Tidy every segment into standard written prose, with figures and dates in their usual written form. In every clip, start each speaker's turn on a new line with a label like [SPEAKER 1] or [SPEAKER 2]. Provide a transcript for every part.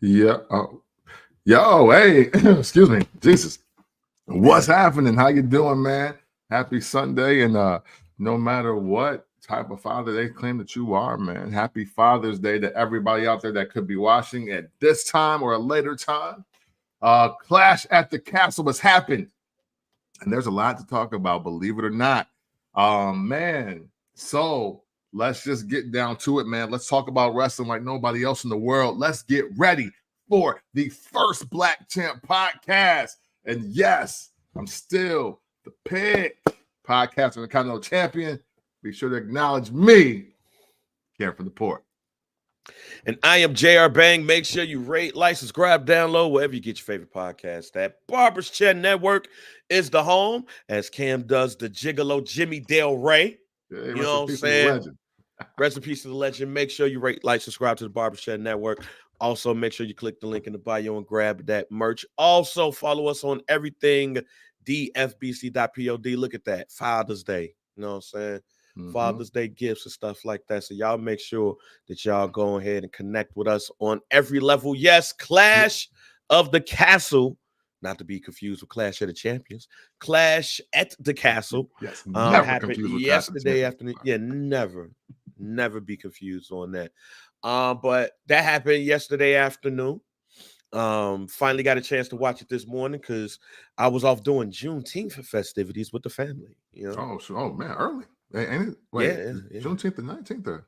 [SPEAKER 1] Yeah. Yo, hey, excuse me. Jesus. What's happening? How you doing, man? Happy Sunday. And no matter what type of father they claim that you are, man, happy Father's Day to everybody out there that could be watching at this time or a later time. Clash at the Castle has happened. And there's a lot to talk about, believe it or not. Man, so let's just get down to it, man. Let's talk about wrestling like nobody else in the world. Let's get ready for the first Black Champ podcast. And yes, I'm still the pick podcast and the Continental Champion. Be sure to acknowledge me, Care for the Port.
[SPEAKER 2] And I am JR Bang. Make sure you rate, like, subscribe, download wherever you get your favorite podcast. That Barber's Chair Network is the home, as Cam does the Gigolo Jimmy Del Rey.
[SPEAKER 1] Hey,
[SPEAKER 2] you know what I'm saying? Rest in peace to the legend. Make sure you rate, like, subscribe to the Barber's Chair Network. Also, make sure you click the link in the bio and grab that merch. Also, follow us on everything dfbc.pod. Look at that. Father's Day. You know what I'm saying? Father's Day gifts and stuff like that. So y'all make sure that y'all go ahead and connect with us on every level. Yes, Clash of the Castle, not to be confused with Clash of the Champions. Clash at the Castle.
[SPEAKER 1] Yes,
[SPEAKER 2] happened yesterday afternoon. Yeah, never be confused on that. But that happened yesterday afternoon. Finally got a chance to watch it this morning because I was off doing Juneteenth festivities with the family. You know?
[SPEAKER 1] Oh man, early. Ain't it? Wait, yeah. Juneteenth the 19th or?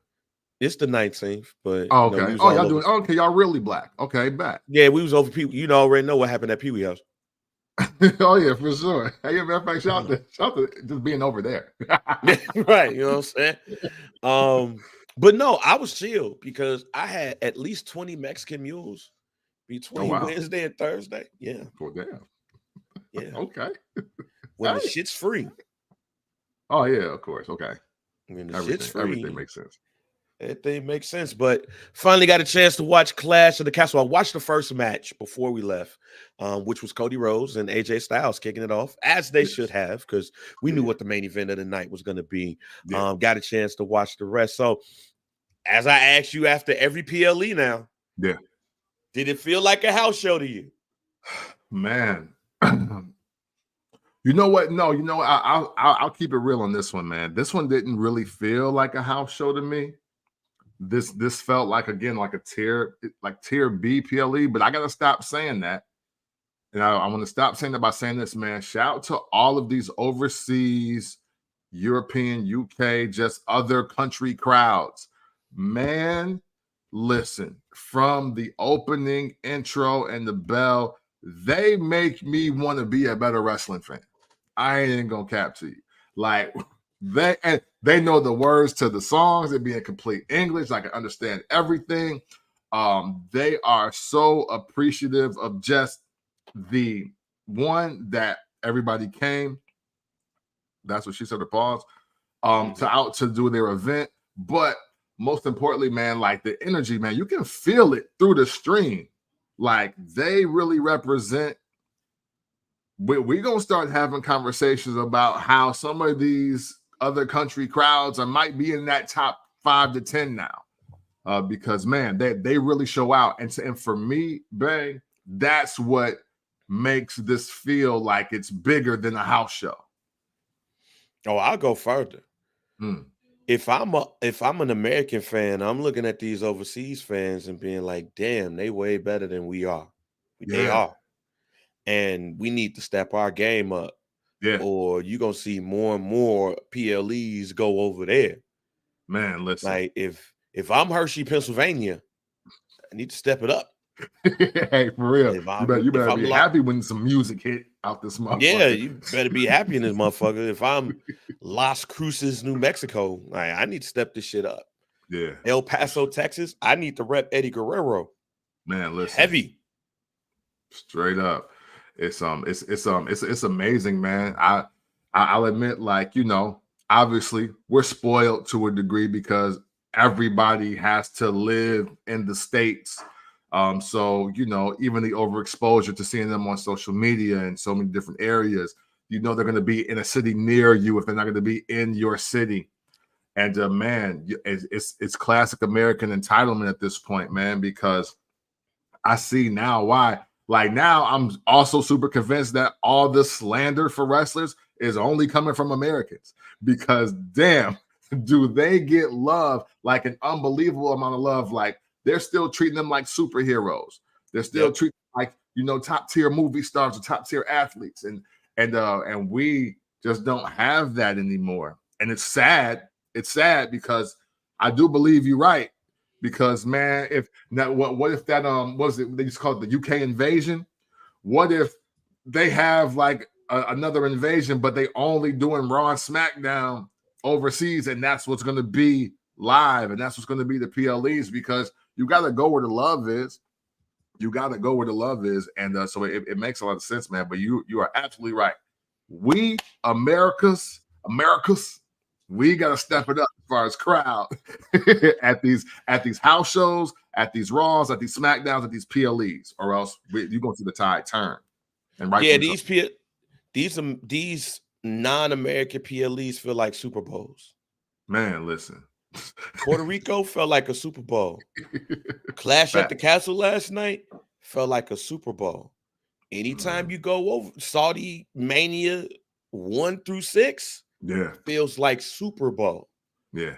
[SPEAKER 2] It's the 19th, but
[SPEAKER 1] okay. You know, y'all doing okay, y'all really black. Okay, back.
[SPEAKER 2] Yeah, we was over Pee. You already know what happened at Pee Wee House.
[SPEAKER 1] Oh yeah, for sure. Hey, matter of fact, shout out to just being over there.
[SPEAKER 2] Right, you know what I'm saying? But no, I was chill because I had at least 20 Mexican mules between Wednesday and Thursday. Yeah.
[SPEAKER 1] Oh damn.
[SPEAKER 2] Yeah.
[SPEAKER 1] Okay.
[SPEAKER 2] When the shit's free.
[SPEAKER 1] Oh yeah, of course. Okay.
[SPEAKER 2] When the shit's free,
[SPEAKER 1] everything makes sense.
[SPEAKER 2] Everything makes sense. But finally got a chance to watch Clash of the Castle. I watched the first match before we left, which was Cody Rhodes and AJ Styles kicking it off, as they should have, because we knew what the main event of the night was going to be. Got a chance to watch the rest. So, as I asked you after every PLE now, did it feel like a house show to you?
[SPEAKER 1] Man. You know what? No, you know what? I'll keep it real on this one, man. This one didn't really feel like a house show to me. This felt like, again, like a tier B PLE, but I gotta stop saying that. And I want to stop saying that by saying this, man. Shout out to all of these overseas, European, UK, just other country crowds. Man, listen, from the opening intro and the bell, they make me want to be a better wrestling fan. I ain't gonna cap to you. Like, they know the words to the songs. They be in complete English. I can understand everything. They are so appreciative of just the one that everybody came. That's what she said to pause. To do their event. But most importantly, man, like the energy, man, you can feel it through the stream. Like, they really represent. We're going to start having conversations about how some of these other country crowds might be in that top 5 to 10 now. Because, man, they really show out. And for me, Bang, that's what makes this feel like it's bigger than a house show.
[SPEAKER 2] Oh, I'll go further. If I'm an American fan, I'm looking at these overseas fans and being like, damn, they way better than we are. They are. And we need to step our game up. Yeah. Or you're going to see more and more PLEs go over there.
[SPEAKER 1] Man, listen.
[SPEAKER 2] Like, if I'm Hershey, Pennsylvania, I need to step it up.
[SPEAKER 1] Hey, for real. You better be happy when some music hit out this motherfucker.
[SPEAKER 2] Yeah, you better be happy in this motherfucker. If I'm Las Cruces, New Mexico, I need to step this shit up.
[SPEAKER 1] Yeah.
[SPEAKER 2] El Paso, Texas, I need to rep Eddie Guerrero.
[SPEAKER 1] Man, listen.
[SPEAKER 2] Heavy.
[SPEAKER 1] Straight up. It's amazing, man. I'll admit, like, you know, obviously we're spoiled to a degree because everybody has to live in the States. So, you know, even the overexposure to seeing them on social media in so many different areas, you know, they're going to be in a city near you if they're not going to be in your city. And man, it's classic American entitlement at this point, man, because I see now why. Like now, I'm also super convinced that all this slander for wrestlers is only coming from Americans, because damn, do they get love, like an unbelievable amount of love. Like they're still treating them like superheroes. They're still treating them like, you know, top tier movie stars or top tier athletes, and we just don't have that anymore. And it's sad. It's sad because I do believe you're right. Because man, if now what if that what was it? They just call it the UK invasion. What if they have like another invasion, but they only doing Raw and SmackDown overseas, and that's what's going to be live, and that's what's going to be the PLEs, because you got to go where the love is. You got to go where the love is, and so it makes a lot of sense, man. But you are absolutely right. We Americas, we got to step it up as far as crowd at these house shows, at these Raws, at these SmackDowns, at these PLEs, or else you're going to see the tide turn. And right,
[SPEAKER 2] these non-American PLEs feel like Super Bowls.
[SPEAKER 1] Man, listen.
[SPEAKER 2] Puerto Rico felt like a Super Bowl. Clash at the Castle last night felt like a Super Bowl. Anytime you go over Saudi Mania 1 through 6, feels like Super Bowl.
[SPEAKER 1] Yeah,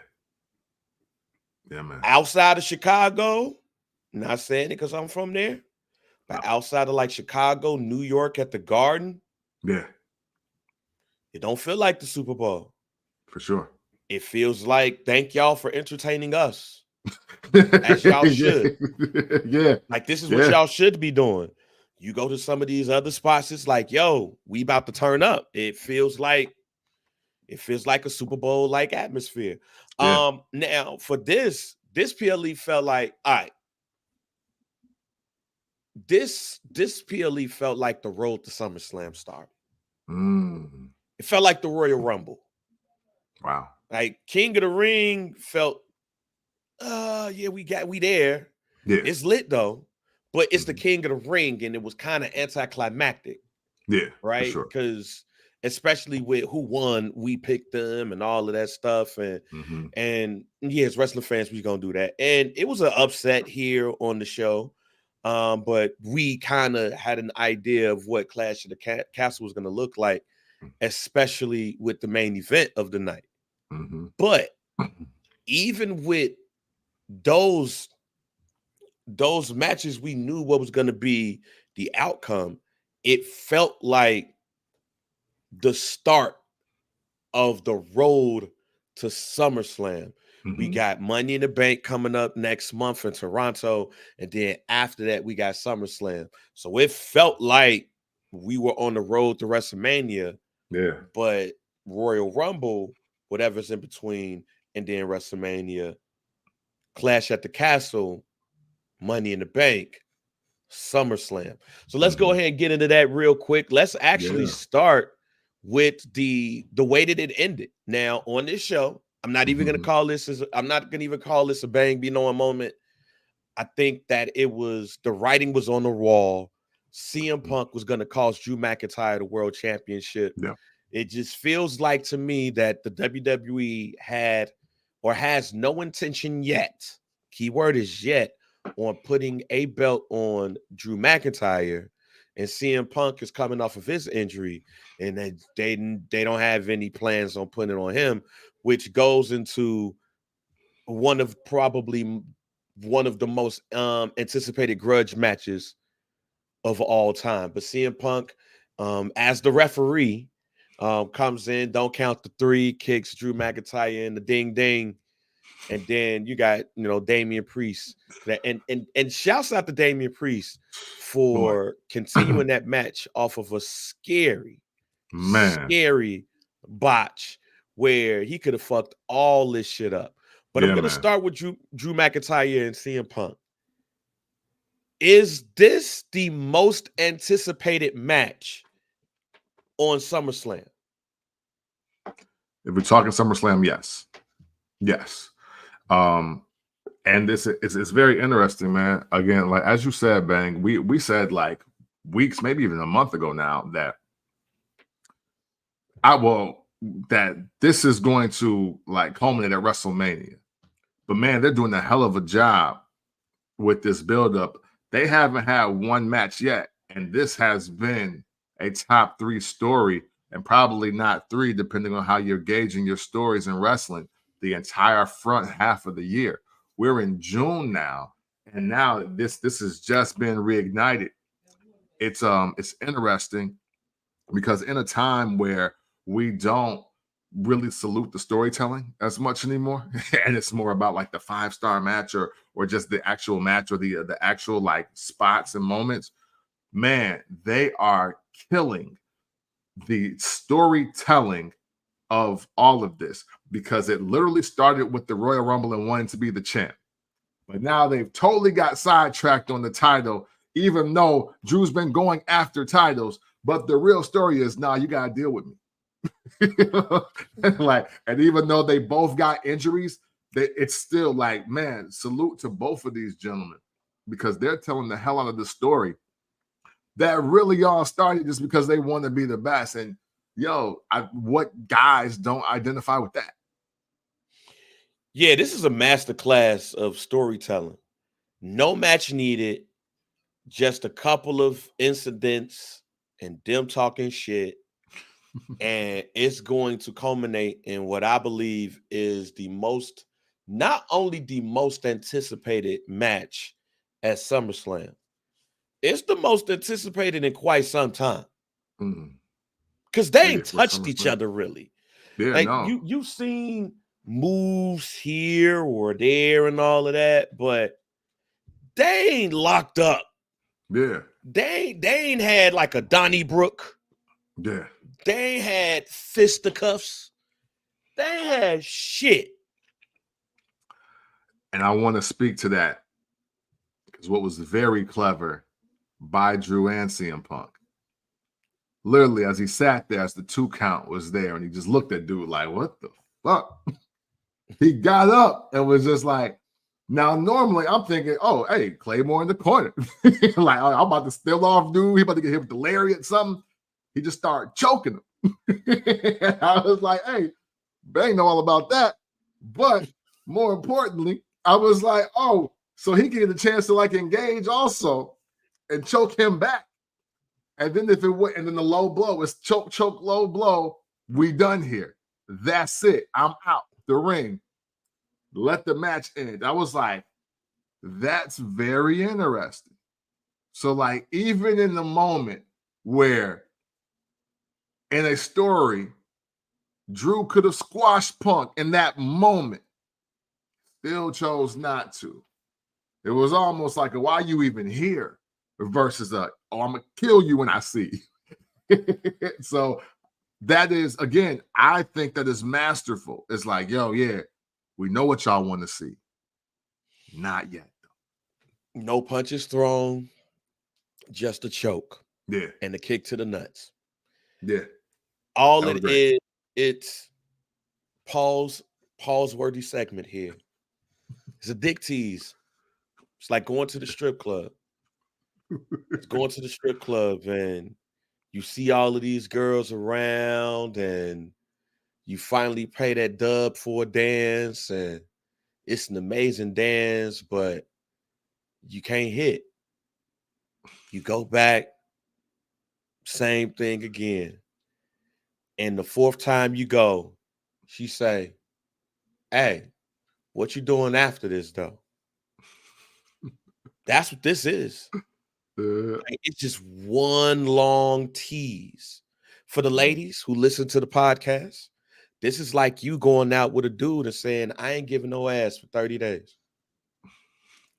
[SPEAKER 1] man.
[SPEAKER 2] Outside of Chicago, not saying it because I'm from there, but outside of like Chicago, New York at the Garden,
[SPEAKER 1] it
[SPEAKER 2] don't feel like the Super Bowl.
[SPEAKER 1] For sure.
[SPEAKER 2] It feels like, thank y'all for entertaining us. As y'all should. Like this is what y'all should be doing. You go to some of these other spots, it's like, yo, we about to turn up. It feels like a Super Bowl like atmosphere. Now for this PLE felt like, all right. This PLE felt like the road to SummerSlam started. It felt like the Royal Rumble.
[SPEAKER 1] Wow.
[SPEAKER 2] Like King of the Ring felt, we there. Yeah. It's lit though, but it's the King of the Ring, and it was kind of anticlimactic.
[SPEAKER 1] Yeah.
[SPEAKER 2] Right. Because especially with who won, we picked them and all of that stuff. And as wrestling fans, we're gonna do that. And it was an upset here on the show. But we kind of had an idea of what Clash of the Castle was gonna look like, especially with the main event of the night. But even with those matches, we knew what was going to be the outcome. It felt like the start of the road to SummerSlam. We got Money in the Bank coming up next month in Toronto, and then after that, we got SummerSlam. So it felt like we were on the road to WrestleMania.
[SPEAKER 1] Yeah.
[SPEAKER 2] But Royal Rumble, whatever's in between, and then WrestleMania, Clash at the Castle, Money in the Bank, SummerSlam. So let's go ahead and get into that real quick. Let's actually start with the way that it ended. Now, on this show, I'm not even going to call this a bang be knowing moment. I think that the writing was on the wall. CM Punk was going to cost Drew McIntyre the world championship.
[SPEAKER 1] Yeah.
[SPEAKER 2] It just feels like to me that the WWE had or has no intention yet, keyword is yet, on putting a belt on Drew McIntyre, and CM Punk is coming off of his injury, and they don't have any plans on putting it on him, which goes into one of the most anticipated grudge matches of all time. But CM Punk, as the referee, comes in, don't count the 3, kicks Drew McIntyre in the ding ding, and then you got Damian Priest, and shouts out to Damian Priest for continuing that match off of a scary botch where he could have fucked all this shit up. But I'm gonna start with Drew McIntyre and CM Punk. Is this the most anticipated match on SummerSlam?
[SPEAKER 1] If we're talking SummerSlam, yes. And this is very interesting, man. Again, like as you said, Bang, we said like weeks, maybe even a month ago now, that this is going to like culminate at WrestleMania. But man, they're doing a hell of a job with this buildup They haven't had one match yet, and this has been a top 3 story, and probably not 3, depending on how you're gauging your stories in wrestling, the entire front half of the year. We're in June now, and now this has just been reignited. It's interesting because in a time where we don't really salute the storytelling as much anymore, and it's more about like the 5-star match or just the actual match or the actual like spots and moments, man, they are killing the storytelling of all of this, because it literally started with the Royal Rumble and wanting to be the champ. But now they've totally got sidetracked on the title, even though Drew's been going after titles. But the real story is, nah, you got to deal with me. And even though they both got injuries, it's still like, man, salute to both of these gentlemen, because they're telling the hell out of the story that really all started just because they want to be the best. And what guys don't identify with that?
[SPEAKER 2] Yeah, this is a masterclass of storytelling. No match needed, just a couple of incidents and them talking shit. And it's going to culminate in what I believe is not only the most anticipated match at SummerSlam, it's the most anticipated in quite some time. Because they ain't touched each other really.
[SPEAKER 1] Yeah,
[SPEAKER 2] like
[SPEAKER 1] no.
[SPEAKER 2] you've seen moves here or there and all of that, but they ain't locked up.
[SPEAKER 1] Yeah.
[SPEAKER 2] They ain't had like a Donnybrook.
[SPEAKER 1] Yeah.
[SPEAKER 2] They ain't had fisticuffs. They ain't had shit.
[SPEAKER 1] And I want to speak to that, because what was very clever by Drew and CM Punk, literally as he sat there, as the 2 count was there, and he just looked at dude like, what the fuck? He got up and was just like, now normally I'm thinking, oh, hey, Claymore in the corner. Like, I'm about to steal off dude. He about to get hit with the lariat, something. He just started choking him. I was like, hey, they know all about that. But more importantly, I was like, oh, so he get a chance to like engage also and choke him back. And then if it went, and then the low blow is choke, low blow, we done here. That's it. I'm out the ring. Let the match end. I was like, that's very interesting. So like, even in the moment where in a story, Drew could have squashed Punk in that moment, still chose not to. It was almost like, why are you even here? Versus I'm gonna kill you when I see you. So that is, again, I think that is masterful. It's like, yo, yeah, we know what y'all want to see. Not yet, though.
[SPEAKER 2] No punches thrown, just a choke.
[SPEAKER 1] Yeah.
[SPEAKER 2] And a kick to the nuts.
[SPEAKER 1] Yeah.
[SPEAKER 2] All it is, it's Paul's worthy segment here. It's a dick tease. It's like going to the strip club. It's going to the strip club and you see all of these girls around and you finally pay that dub for a dance and it's an amazing dance, but you can't hit. You go back, same thing again. And the 4th time you go, she say, hey, what you doing after this though? That's what this is. It's just one long tease. For the ladies who listen to the podcast, this is like you going out with a dude and saying, I ain't giving no ass for 30 days.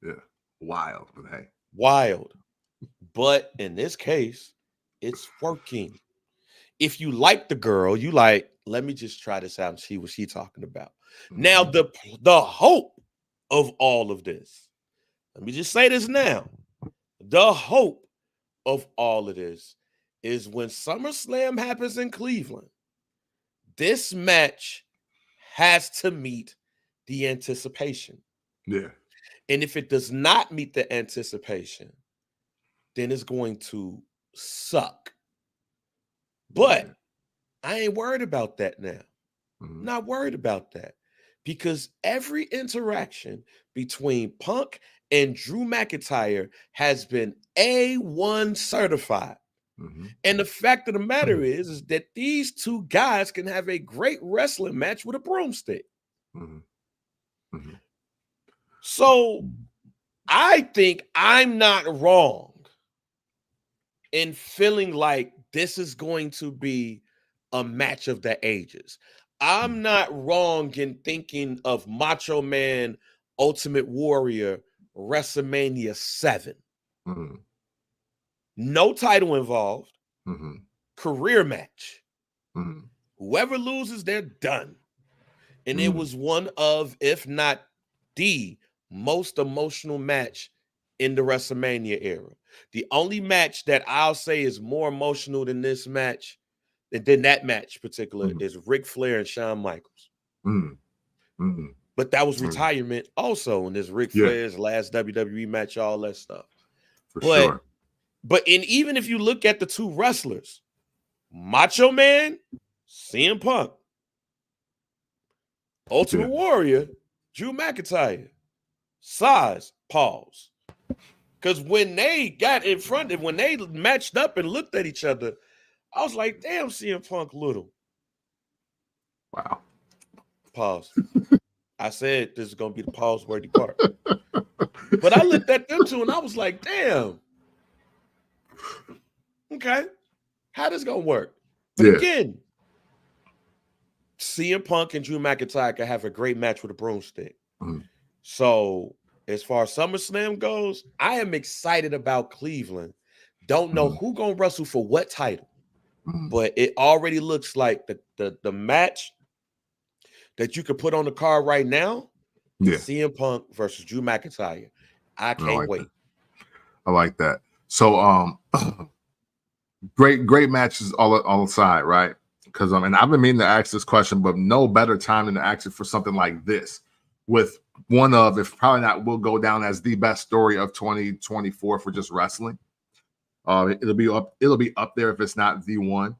[SPEAKER 1] Yeah. Wild, but hey.
[SPEAKER 2] Wild. But in this case, it's working. If you like the girl, you like, let me just try this out and see what she's talking about. Now, the hope of all of this, let me just say this now. The hope of all of this is when SummerSlam happens in Cleveland, this match has to meet the anticipation.
[SPEAKER 1] Yeah.
[SPEAKER 2] And if it does not meet the anticipation, then it's going to suck. But I ain't worried about that now. Not worried about that, because every interaction between Punk And Drew McIntyre has been A1 certified. And the fact of the matter is that these two guys can have a great wrestling match with a broomstick. So I think I'm not wrong in feeling like this is going to be a match of the ages. I'm not wrong in thinking of Macho Man Ultimate Warrior WrestleMania 7. No title involved. Career match. Whoever loses, they're done. And it was one of, if not the most emotional match in the WrestleMania era. The only match that I'll say is more emotional than this match, than that match particular, is Ric Flair and Shawn Michaels. But that was retirement also, and this Ric Flair's last WWE match, all that stuff. But even if you look at the two wrestlers, Macho Man, CM Punk, Ultimate Warrior, Drew McIntyre, size, pause. Because when they got in front of, when they matched up and looked at each other, I was like, damn, CM Punk little.
[SPEAKER 1] Wow.
[SPEAKER 2] Pause. I said this is going to be the pause-worthy part. But I looked at them two and I was like, damn. Okay. How this going to work? But again, CM Punk and Drew McIntyre can have a great match with a broomstick. So as far as SummerSlam goes, I am excited about Cleveland. Don't know who gonna wrestle for what title, but it already looks like the match that you could put on the card right now. CM Punk versus Drew McIntyre. I can't wait.
[SPEAKER 1] I like that. So great matches all aside, right? Because and I've been meaning to ask this question, but no better time than to ask it for something like this, with one of, if probably not, will go down as the best story of 2024 for just wrestling. It'll be up there if it's not the one.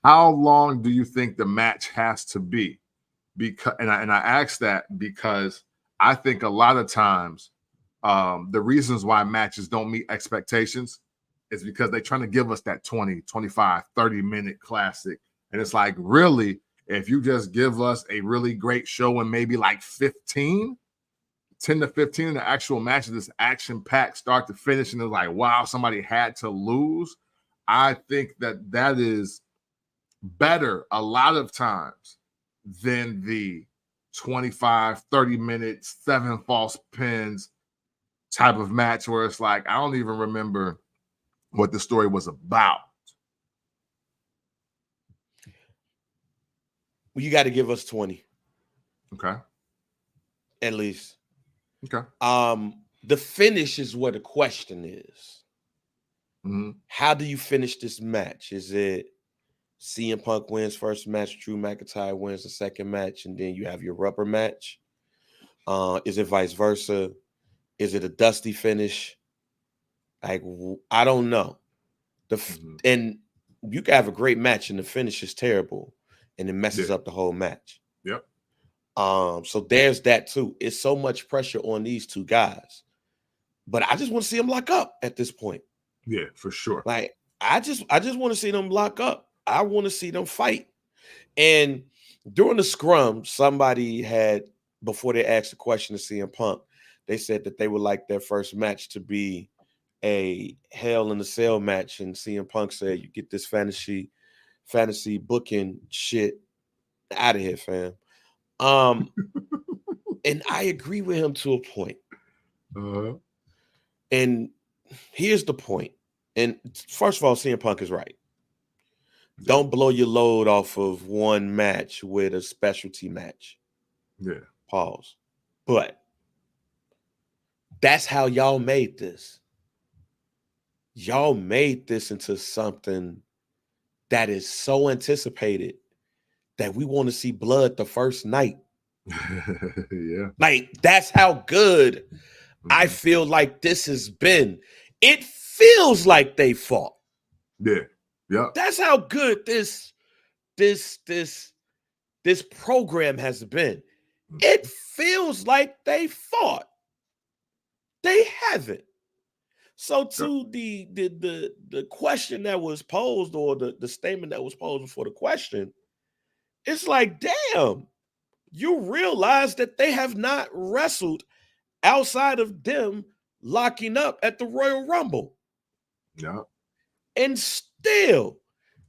[SPEAKER 1] How long do you think the match has to be? Because and I ask that because I think a lot of times the reasons why matches don't meet expectations is because they're trying to give us that 20, 25, 30-minute classic. And it's like, really, if you just give us a really great show and maybe like 10 to 15 in the actual match, this action-packed start to finish, and it's like, wow, somebody had to lose. I think that is better a lot of times than the 25, 30 minutes, 7 false pins type of match where it's like, I don't even remember what the story was about.
[SPEAKER 2] Well, you got to give us 20.
[SPEAKER 1] Okay.
[SPEAKER 2] At least.
[SPEAKER 1] Okay.
[SPEAKER 2] The finish is where the question is. How do you finish this match? Is it CM Punk wins first match, Drew McIntyre wins the second match, and then you have your rubber match? Is it vice versa? Is it a dusty finish? Like, I don't know. And you can have a great match and the finish is terrible and it messes up the whole match.
[SPEAKER 1] Yep.
[SPEAKER 2] So there's that too. It's so much pressure on these two guys. But I just want to see them lock up at this point.
[SPEAKER 1] Yeah, for sure.
[SPEAKER 2] Like, I just want to see them lock up. I want to see them fight. And during the scrum, somebody had, before they asked the question to CM Punk, they said that they would like their first match to be a Hell in a Cell match. And CM Punk said, you get this fantasy booking shit out of here, fam. And I agree with him to a point. And here's the point. And first of all, CM Punk is right. Don't blow your load off of one match with a specialty match.
[SPEAKER 1] Yeah.
[SPEAKER 2] Pause. But that's how y'all made this. Y'all made this into something that is so anticipated that we want to see blood the first night.
[SPEAKER 1] Yeah.
[SPEAKER 2] Like, that's how good I feel like this has been. It feels like they fought.
[SPEAKER 1] Yeah. Yeah.
[SPEAKER 2] That's how good this program has been. It feels like they fought. They haven't. So to the question that was posed, or the statement that was posed before the question, it's like, damn, you realize that they have not wrestled outside of them locking up at the Royal Rumble.
[SPEAKER 1] Yeah.
[SPEAKER 2] And still,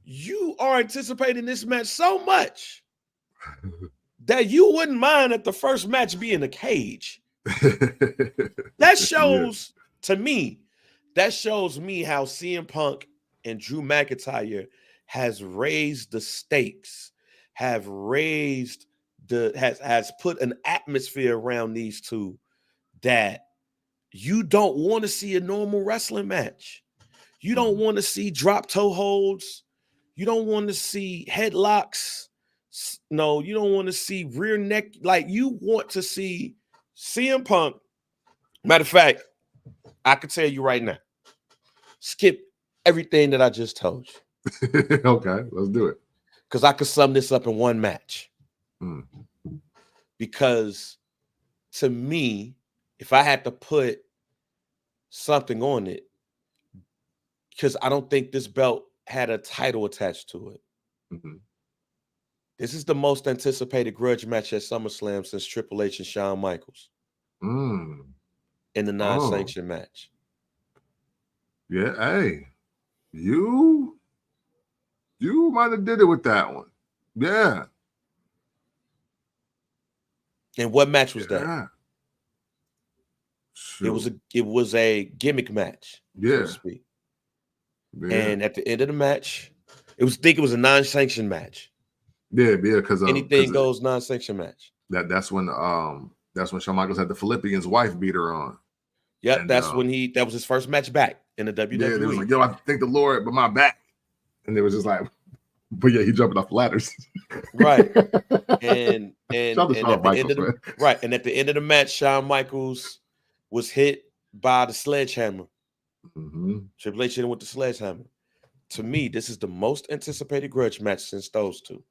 [SPEAKER 2] you are anticipating this match so much that you wouldn't mind at the first match being a cage. That shows to me, that shows me how CM Punk and Drew McIntyre has raised the stakes, have raised has put an atmosphere around these two that you don't want to see a normal wrestling match. You don't want to see drop toe holds. You don't want to see headlocks. No, you don't want to see rear neck. Like, you want to see CM Punk. Matter of fact, I can tell you right now, skip everything that I just told you.
[SPEAKER 1] Okay, let's do it.
[SPEAKER 2] Because I could sum this up in one match. Because to me, if I had to put something on it, because I don't think this belt had a title attached to it. This is the most anticipated grudge match at SummerSlam since Triple H and Shawn Michaels. In the non-sanctioned match.
[SPEAKER 1] Yeah, hey, you might have did it with that one. Yeah.
[SPEAKER 2] And what match was that?
[SPEAKER 1] Shoot.
[SPEAKER 2] It was a gimmick match, so to speak.
[SPEAKER 1] Yeah.
[SPEAKER 2] And at the end of the match, it was a non-sanctioned match.
[SPEAKER 1] Yeah, because
[SPEAKER 2] anything goes non-sanctioned match.
[SPEAKER 1] That's when Shawn Michaels had the Philippians wife beater on.
[SPEAKER 2] Yep, and that's when that was his first match back in the WWE.
[SPEAKER 1] Yeah, they was like, yo, I thank the Lord, but my back. And it was just like, but yeah, he jumping off ladders.
[SPEAKER 2] Right. And at
[SPEAKER 1] the
[SPEAKER 2] end of the match, Shawn Michaels was hit by the sledgehammer. Triple H hit him with the sledgehammer. To me, this is the most anticipated grudge match since those two.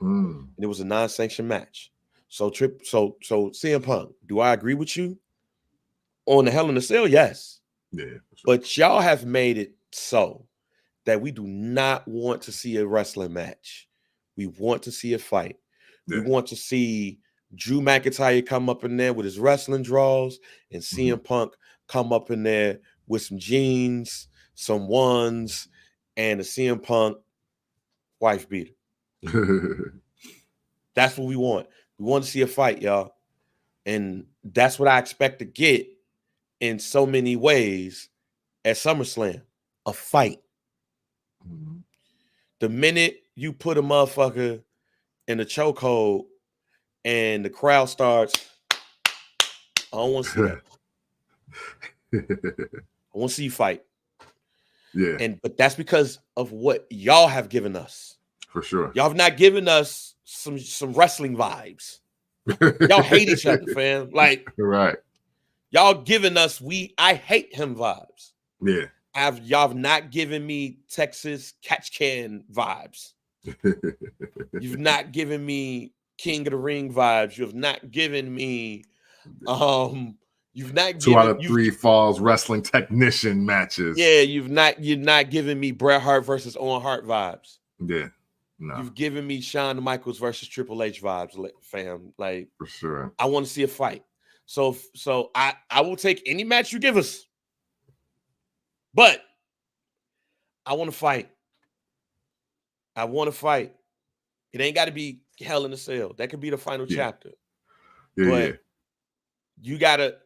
[SPEAKER 2] And it was a non-sanctioned match. So CM Punk, do I agree with you? On the Hell in a Cell, yes.
[SPEAKER 1] Yeah. Sure.
[SPEAKER 2] But y'all have made it so that we do not want to see a wrestling match. We want to see a fight. Yeah. We want to see Drew McIntyre come up in there with his wrestling draws and CM Punk come up in there with some jeans, some ones, and a CM Punk wife beater. That's what we want. We want to see a fight, y'all. And that's what I expect to get in so many ways at SummerSlam. A fight. The minute you put a motherfucker in a chokehold and the crowd starts, I don't want to see that. I want to see you fight.
[SPEAKER 1] Yeah.
[SPEAKER 2] But that's because of what y'all have given us.
[SPEAKER 1] For sure.
[SPEAKER 2] Y'all have not given us some wrestling vibes. Y'all hate each other, fam. Like,
[SPEAKER 1] right.
[SPEAKER 2] Y'all giving us I hate him vibes.
[SPEAKER 1] Yeah.
[SPEAKER 2] Y'all have not given me Texas catch can vibes. You've not given me King of the Ring vibes. You have not given me you've not
[SPEAKER 1] 2 out of 3 falls wrestling technician matches.
[SPEAKER 2] Yeah, you're not giving me Bret Hart versus Owen Hart vibes.
[SPEAKER 1] Yeah. No.
[SPEAKER 2] You've given me Shawn Michaels versus Triple H vibes, fam. Like,
[SPEAKER 1] for sure.
[SPEAKER 2] I want to see a fight. So I will take any match you give us. But I want to fight. I want to fight. It ain't got to be Hell in a Cell. That could be the final chapter.
[SPEAKER 1] Yeah,
[SPEAKER 2] but you gotta.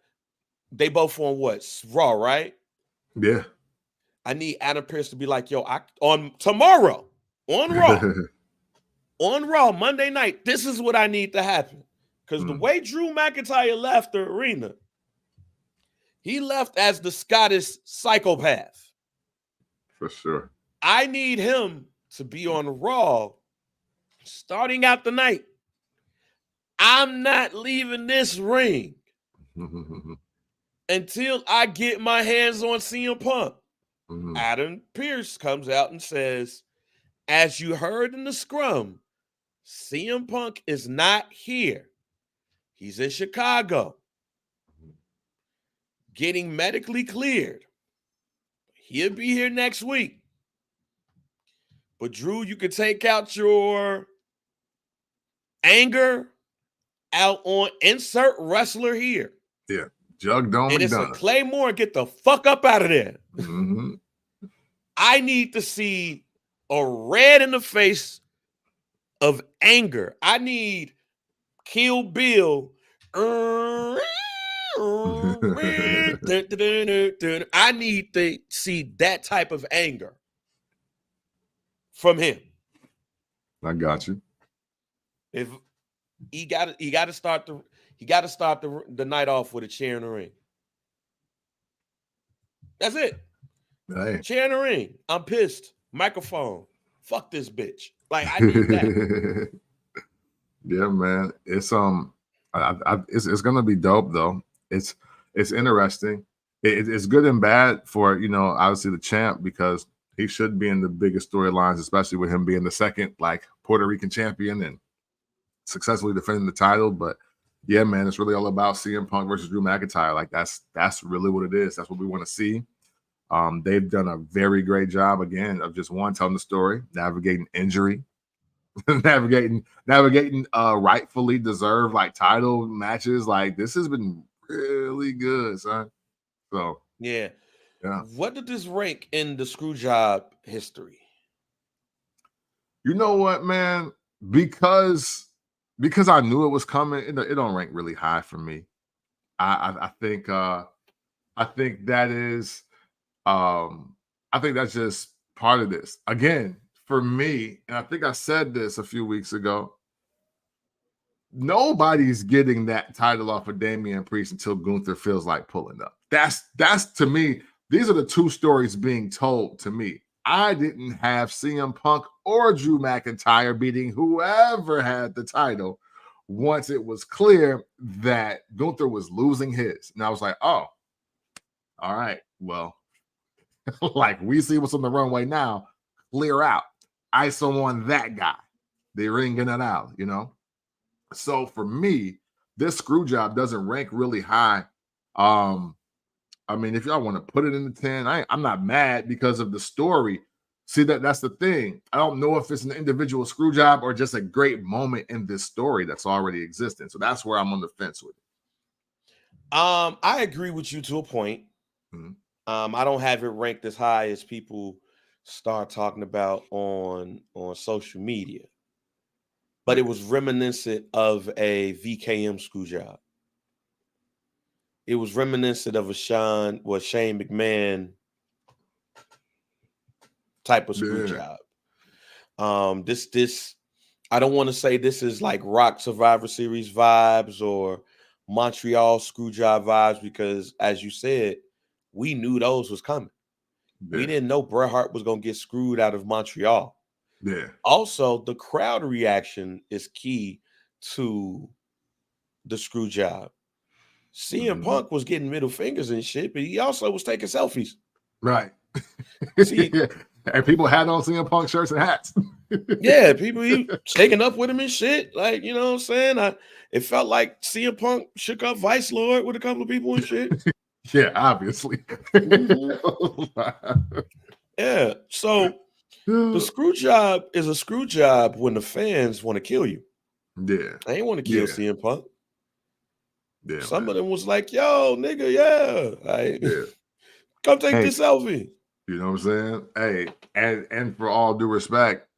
[SPEAKER 2] They both on what? Raw, right?
[SPEAKER 1] Yeah.
[SPEAKER 2] I need Adam Pearce to be like, yo, on tomorrow on Raw, on Raw Monday night. This is what I need to happen. Because the way Drew McIntyre left the arena, he left as the Scottish psychopath.
[SPEAKER 1] For sure.
[SPEAKER 2] I need him to be on Raw starting out the night. I'm not leaving this ring until I get my hands on CM Punk. Adam Pearce comes out and says, as you heard in the scrum, CM Punk is not here. He's in Chicago. getting medically cleared. He'll be here next week. But Drew, you can take out your anger out on insert wrestler here.
[SPEAKER 1] Yeah. Jug Dome
[SPEAKER 2] and it's a
[SPEAKER 1] McDonough.
[SPEAKER 2] Claymore. Get the fuck up out of there.
[SPEAKER 1] Mm-hmm.
[SPEAKER 2] I need to see a red in the face of anger. I need Kill Bill. I need to see that type of anger from him.
[SPEAKER 1] I got you.
[SPEAKER 2] If he got to start the night off with a chair in the ring. That's it.
[SPEAKER 1] Hey.
[SPEAKER 2] Chair in the ring. I'm pissed. Microphone. Fuck this bitch. Like, I need that.
[SPEAKER 1] Yeah, man. It's it's gonna be dope though. It's interesting. It's good and bad for, you know, obviously the champ, because he should be in the biggest storylines, especially with him being the second like Puerto Rican champion and successfully defending the title. But yeah, man, it's really all about CM Punk versus Drew McIntyre. Like that's really what it is. That's what we want to see. They've done a very great job again of just telling the story, navigating injury, navigating rightfully deserved like title matches. Like this has been really good, son. So
[SPEAKER 2] yeah.
[SPEAKER 1] Yeah.
[SPEAKER 2] What did this rank in the Screwjob history?
[SPEAKER 1] You know what, man? Because I knew it was coming, it don't rank really high for me. I think that is I think that's just part of this. Again, for me, and I think I said this a few weeks ago, nobody's getting that title off of Damian Priest until Gunther feels like pulling up. That's to me, these are the two stories being told to me. I didn't have CM Punk or Drew McIntyre beating whoever had the title once it was clear that Gunther was losing his. And I was like, oh, all right, well, like we see what's on the runway now, clear out. ISO on that guy. They ringing it out, you know? So for me, this screw job doesn't rank really high. I mean, if y'all want to put it in the 10, I'm not mad because of the story. See, that's the thing. I don't know if it's an individual screw job or just a great moment in this story that's already existing. So that's where I'm on the fence with it.
[SPEAKER 2] I agree with you to a point.
[SPEAKER 1] Mm-hmm.
[SPEAKER 2] I don't have it ranked as high as people start talking about on social media. But it was reminiscent of a VKM screw job. It was reminiscent of a Shane McMahon type of screw job. This I don't want to say this is like Rock Survivor Series vibes or Montreal screw job vibes, because as you said, we knew those was coming. Yeah. We didn't know Bret Hart was going to get screwed out of Montreal.
[SPEAKER 1] Yeah.
[SPEAKER 2] Also, the crowd reaction is key to the screw job. CM Punk was getting middle fingers and shit, but he also was taking selfies.
[SPEAKER 1] Right. See, and people had on CM Punk shirts and hats.
[SPEAKER 2] Yeah, people he taking up with him and shit. Like, you know what I'm saying? It felt like CM Punk shook up Vice Lord with a couple of people and shit.
[SPEAKER 1] Yeah, obviously.
[SPEAKER 2] Yeah. So the screw job is a screw job when the fans want to kill you.
[SPEAKER 1] Yeah.
[SPEAKER 2] They ain't want to kill CM Punk.
[SPEAKER 1] Yeah.
[SPEAKER 2] Some of them was like, yo, nigga, yeah. Like, come take this selfie.
[SPEAKER 1] You know what I'm saying? Hey, and for all due respect,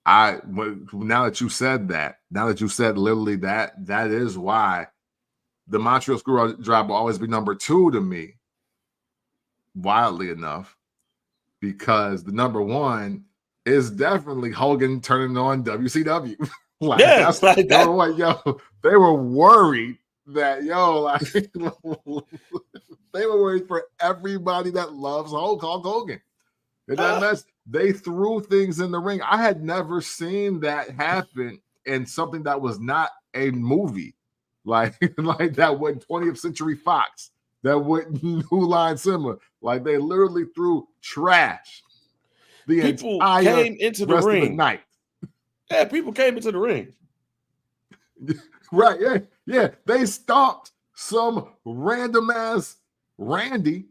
[SPEAKER 1] now that you said literally that is why the Montreal Screwjob will always be number 2 to me, wildly enough, because the number 1 is definitely Hogan turning on WCW. Like,
[SPEAKER 2] yeah,
[SPEAKER 1] like that. They were worried that, they were worried for everybody that loves Hulk Hogan. In that mess, they threw things in the ring. I had never seen that happen in something that was not a movie. Like that went 20th Century Fox, that went New Line Cinema. Like they literally threw trash.
[SPEAKER 2] People came into the ring.
[SPEAKER 1] Of the night.
[SPEAKER 2] Yeah, people came into the ring.
[SPEAKER 1] Right, yeah. They stomped some random ass Randy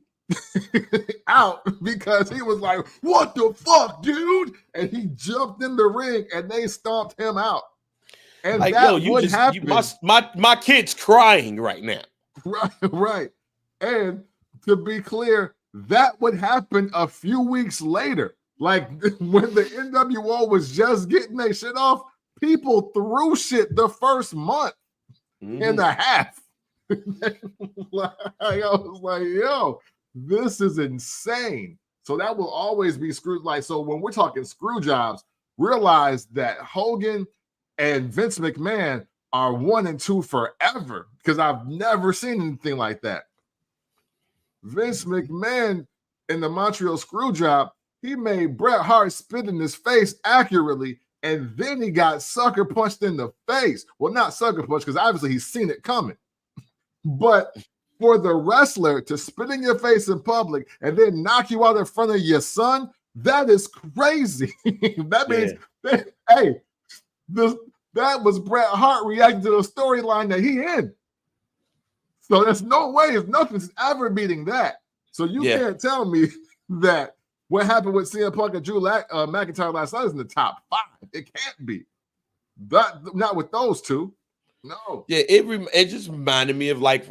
[SPEAKER 1] out because he was like, "What the fuck, dude?" And he jumped in the ring and they stomped him out. And
[SPEAKER 2] like,
[SPEAKER 1] that
[SPEAKER 2] yo, you
[SPEAKER 1] would
[SPEAKER 2] just
[SPEAKER 1] happen.
[SPEAKER 2] my kid's crying right now.
[SPEAKER 1] Right. And to be clear, that would happen a few weeks later. Like when the NWO was just getting their shit off, people threw shit the first month and a half. Like, I was like, yo, this is insane. So that will always be screwed. Like, so when we're talking screw jobs, realize that Hogan and Vince McMahon are 1 and 2 forever, because I've never seen anything like that. Vince McMahon in the Montreal Screwjob, he made Bret Hart spit in his face accurately, and then he got sucker punched in the face. Well, not sucker punch, because obviously he's seen it coming. But for the wrestler to spit in your face in public and then knock you out in front of your son, that is crazy. That means, hey, that was Bret Hart reacting to the storyline that he in. So there's no way, if nothing's ever beating that. So you can't tell me that what happened with CM Punk and Drew McIntyre last night is in the top 5. It can't be. Not with those two. No.
[SPEAKER 2] Yeah, it just reminded me of like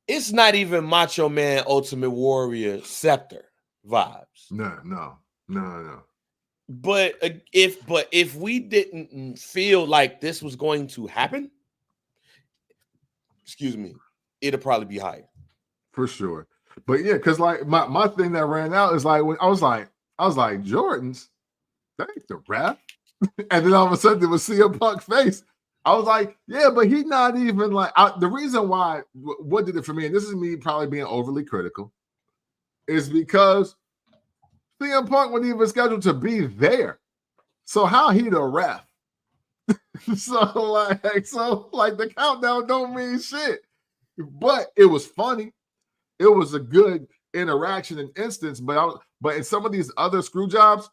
[SPEAKER 2] it's not even Macho Man Ultimate Warrior Scepter vibes.
[SPEAKER 1] No.
[SPEAKER 2] But if we didn't feel like this was going to happen, excuse me, it'll probably be higher.
[SPEAKER 1] For sure. But yeah, because like my thing that ran out is like when I was like Jordans, that ain't the rap. And then all of a sudden it was CM Punk face. I was like, yeah, but he's not even like the reason why what did it for me, and this is me probably being overly critical, is because CM Punk wasn't even scheduled to be there. So how he the ref? so like the countdown don't mean shit. But it was funny. It was a good interaction and instance. But in some of these other screw jobs,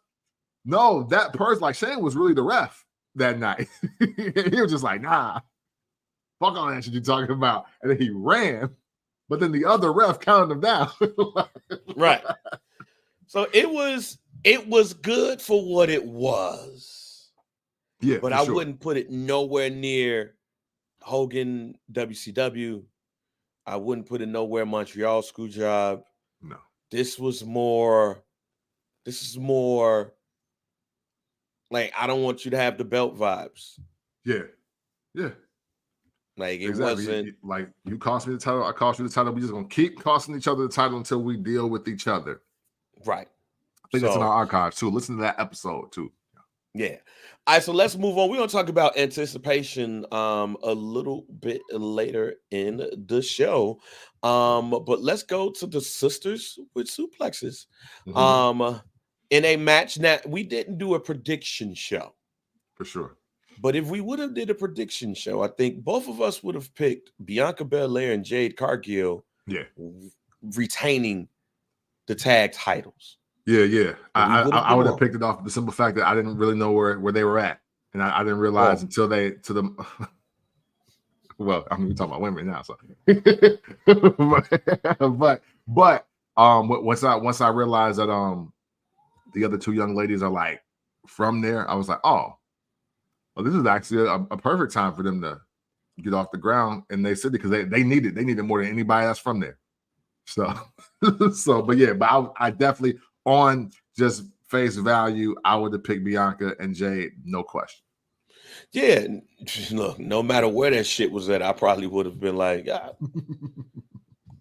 [SPEAKER 1] no, that person, like Shane was really the ref that night. He was just like, nah, fuck all that shit you talking about. And then he ran, but then the other ref counted him down.
[SPEAKER 2] Right. So it was good for what it was.
[SPEAKER 1] Yeah.
[SPEAKER 2] But I wouldn't put it nowhere near Hogan WCW. I wouldn't put it nowhere Montreal Screwjob.
[SPEAKER 1] No.
[SPEAKER 2] This is more like, I don't want you to have the belt vibes.
[SPEAKER 1] Yeah.
[SPEAKER 2] Like, it wasn't
[SPEAKER 1] like, you cost me the title, I cost you the title. We just gonna keep costing each other the title until we deal with each other.
[SPEAKER 2] Right.
[SPEAKER 1] I think that's in our archives too. Listen to that episode too.
[SPEAKER 2] Yeah. All right, so let's move on. We're gonna talk about anticipation a little bit later in the show. But let's go to the sisters with suplexes. In a match. Now, we didn't do a prediction show.
[SPEAKER 1] For sure.
[SPEAKER 2] But if we would have did a prediction show, I think both of us would have picked Bianca Belaire and Jade Cargill retaining the tag titles.
[SPEAKER 1] Yeah. I would have picked it off the simple fact that I didn't really know where they were at. And I didn't realize until well, I mean, we're talking about women now, so but once I realized that the other two young ladies are like from there, I was like, oh, well, this is actually a perfect time for them to get off the ground in their city, because they need it more than anybody else from there. So but I definitely, on just face value, I would have picked Bianca and Jade, no question.
[SPEAKER 2] Yeah, look, no matter where that shit was at, I probably would have been like,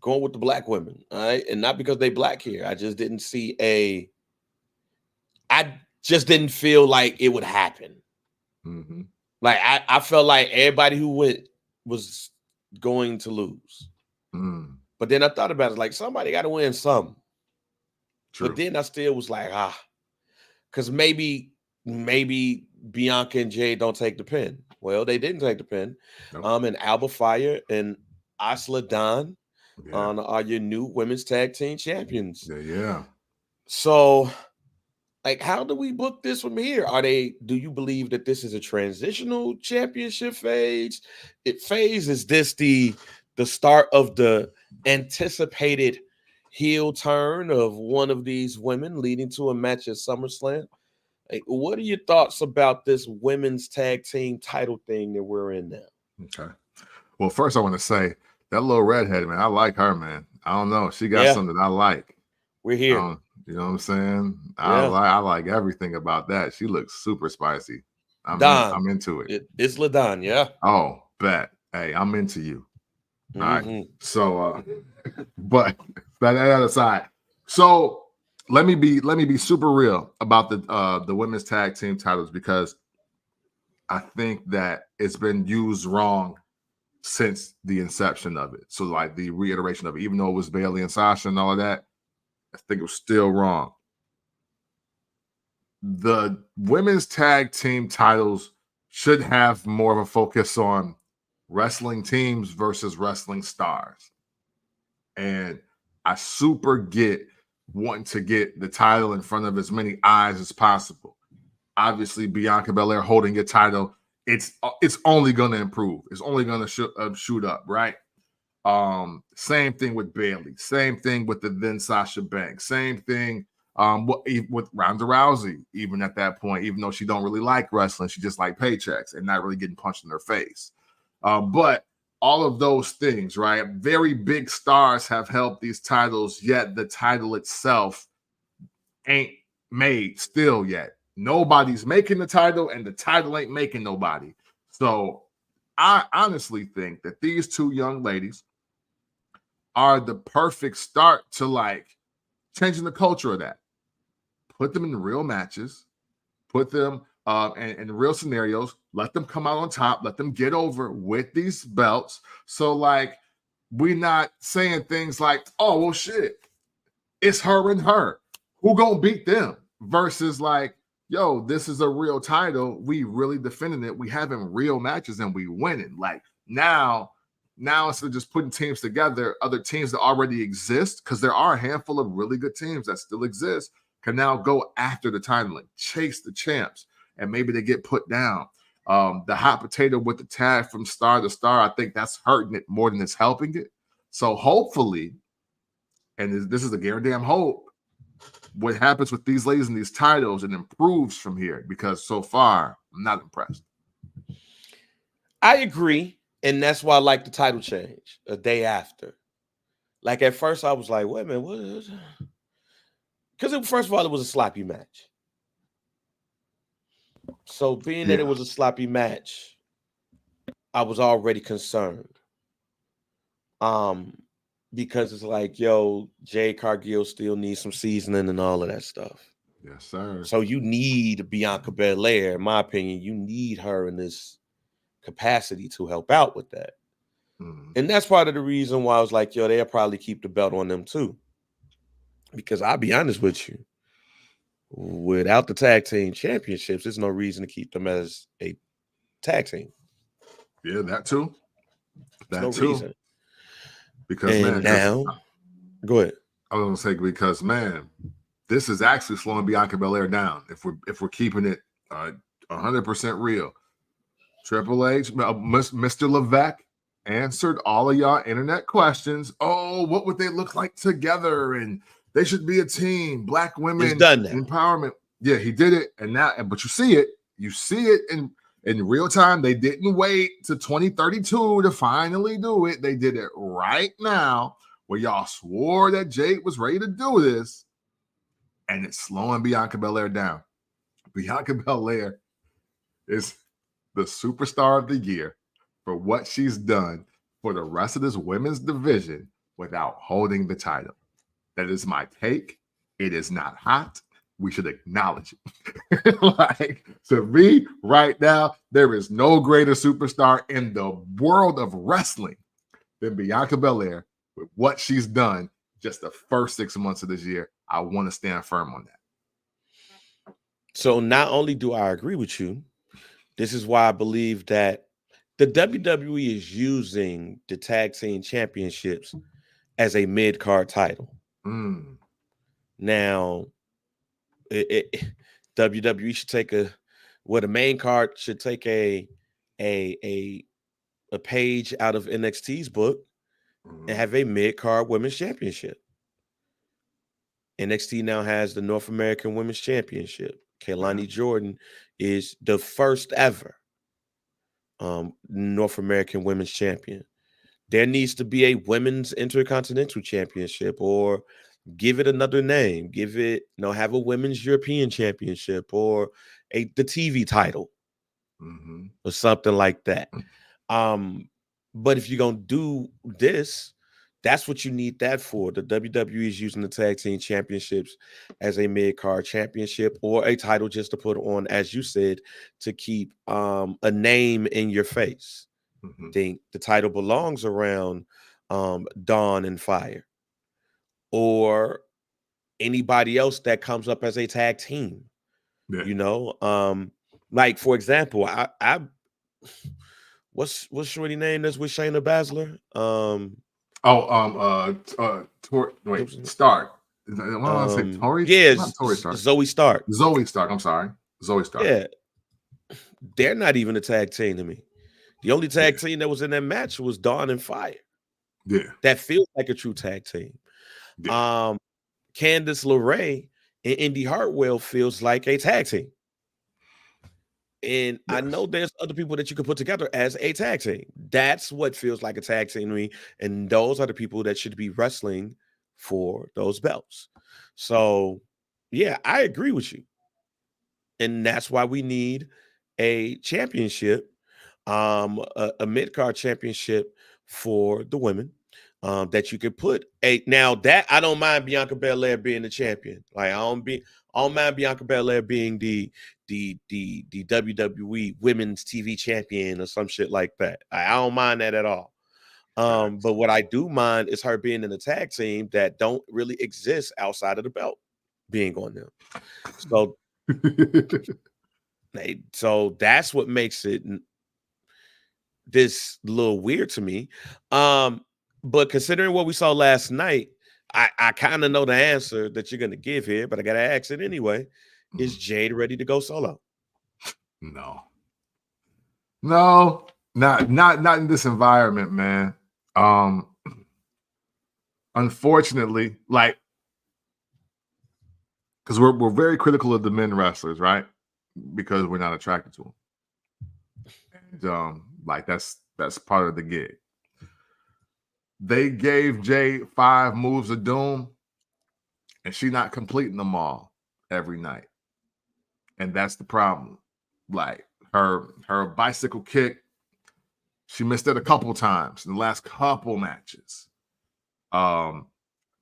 [SPEAKER 2] going with the black women, all right? And not because they black here. I just didn't feel like it would happen.
[SPEAKER 1] Mm-hmm.
[SPEAKER 2] Like, I felt like everybody who went was going to lose. But then I thought about it, like, somebody got to win something. True. But then I still was like, because maybe Bianca and Jade don't take the pin. Well, they didn't take the pin. Nope. And Alba, Fyre, and Isla are your new women's tag team champions.
[SPEAKER 1] Yeah.
[SPEAKER 2] So, like, how do we book this from here? Do you believe that this is a transitional championship phase? Is this the start of the anticipated heel turn of one of these women leading to a match at SummerSlam. Hey, what are your thoughts about this women's tag team title thing that we're in now?
[SPEAKER 1] Okay. Well, first I want to say that little redhead, man, I like her, man. I don't know. She got something that I like.
[SPEAKER 2] We're here.
[SPEAKER 1] You know what I'm saying?
[SPEAKER 2] Yeah.
[SPEAKER 1] I like everything about that. She looks super spicy. I'm into it.
[SPEAKER 2] Isla Dawn, yeah.
[SPEAKER 1] Oh, bet. Hey, I'm into you. All right. So but that aside. So let me be super real about the women's tag team titles, because I think that it's been used wrong since the inception of it. So like the reiteration of it, even though it was Bayley and Sasha and all of that, I think it was still wrong. The women's tag team titles should have more of a focus on wrestling teams versus wrestling stars. And I super get wanting to get the title in front of as many eyes as possible. Obviously, Bianca Belaire holding your title, it's only going to improve. It's only going to shoot up, right? Same thing with Bayley. Same thing with the then Sasha Banks. Same thing with Ronda Rousey, even at that point, even though she don't really like wrestling, she just like paychecks and not really getting punched in her face. But all of those things, right? Very big stars have held these titles, yet the title itself ain't made still yet. Nobody's making the title, and the title ain't making nobody. So I honestly think that these two young ladies are the perfect start to like changing the culture of that. Put them in real matches, put them in real scenarios, let them come out on top, let them get over with these belts. So like we're not saying things like, oh, well, shit, it's her and her. Who gonna beat them? Versus like, yo, this is a real title. We really defending it. We having real matches and we winning. Like now instead of just putting teams together, other teams that already exist, because there are a handful of really good teams that still exist, can now go after the title and chase the champs, and maybe they get put down. The hot potato with the tag from star to star, I think that's hurting it more than it's helping it. So hopefully, and this is a guaranteed hope, what happens with these ladies and these titles, it improves from here, because so far I'm not impressed.
[SPEAKER 2] I agree. And that's why I like the title change a day after. Like at first I was like, wait a minute, what is it? Because first of all, it was a sloppy match. So being that it was a sloppy match, I was already concerned. Because it's like, yo, Jade Cargill still needs some seasoning and all of that stuff.
[SPEAKER 1] Yes, sir.
[SPEAKER 2] So you need Bianca Belaire, in my opinion. You need her in this capacity to help out with that. And that's part of the reason why I was like, yo, they'll probably keep the belt on them too. Because I'll be honest with you, without the tag team championships, there's no reason to keep them as a tag team.
[SPEAKER 1] Yeah, that too.
[SPEAKER 2] That too. Reason.
[SPEAKER 1] Because and
[SPEAKER 2] now, go ahead.
[SPEAKER 1] I was gonna say, because man, this is actually slowing Bianca Belaire down. If we're keeping it 100% real. Triple H, Mr. Levesque answered all of y'all internet questions. Oh, what would they look like together? And they should be a team. Black women empowerment. Yeah, he did it. And now, but you see it in real time. They didn't wait to 2032 to finally do it. They did it right now, where y'all swore that Jade was ready to do this, and it's slowing Bianca Belaire down. Bianca Belaire is the superstar of the year for what she's done for the rest of this women's division without holding the title. That is my take. It is not hot. We should acknowledge it. Like, to me, right now, there is no greater superstar in the world of wrestling than Bianca Belaire with what she's done just the first 6 months of this year. I want to stand firm on that.
[SPEAKER 2] So not only do I agree with you, this is why I believe that the WWE is using the tag team championships as a mid-card title. Now, WWE should take the main card should take a page out of NXT's book and have a mid-card women's championship. NXT now has the North American Women's Championship. Kaylani Jordan is the first ever North American Women's Champion. There needs to be a Women's Intercontinental Championship, or give it another name. Give it, have a Women's European Championship, or the TV title, or something like that. But if you're gonna do this, that's what you need that for. The WWE is using the tag team championships as a mid-card championship or a title just to put on, as you said, to keep a name in your face. Think the title belongs around Dawn and Fyre, or anybody else that comes up as a tag team. Like, for example, I what's Shorty name that's with Shayna Baszler?
[SPEAKER 1] Stark. I want to say Tori.
[SPEAKER 2] Yeah,
[SPEAKER 1] Tori Stark.
[SPEAKER 2] Zoe Stark.
[SPEAKER 1] Zoe Stark. I'm sorry, Zoe Stark.
[SPEAKER 2] Yeah, they're not even a tag team to me. The only tag team that was in that match was Dawn and Fyre.
[SPEAKER 1] Yeah,
[SPEAKER 2] that feels like a true tag team. Yeah. Candice LeRae and Indy Hartwell feels like a tag team. And I know there's other people that you could put together as a tag team. That's what feels like a tag team to me. And those are the people that should be wrestling for those belts. So, yeah, I agree with you. And that's why we need a championship, a mid-card championship for the women, that you could put now that I don't mind Bianca Belaire being the champion. Like, I don't mind Bianca Belaire being the WWE Women's TV champion or some shit like that. I don't mind that at all. But what I do mind is her being in a tag team that don't really exist outside of the belt being on them. So that's what makes it this little weird to me. But considering what we saw last night, I kind of know the answer that you're going to give here, but I got to ask it anyway. Is Jade ready to go solo?
[SPEAKER 1] No, not in this environment, man. Unfortunately, like, because we're very critical of the men wrestlers, right? Because we're not attracted to them, and like that's part of the gig. They gave Jade 5 moves of doom, and she's not completing them all every night. And that's the problem. Like, her bicycle kick, she missed it a couple times in the last couple matches.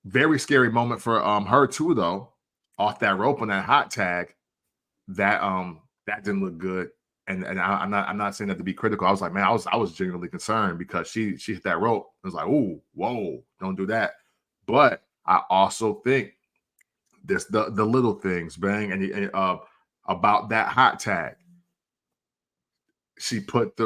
[SPEAKER 1] Very scary moment for her too, though. Off that rope on that hot tag, that didn't look good. And I'm not saying that to be critical. I was like, man, I was genuinely concerned because she hit that rope. I was like, ooh, whoa, don't do that. But I also think this the little things, bang, and about that hot tag. She put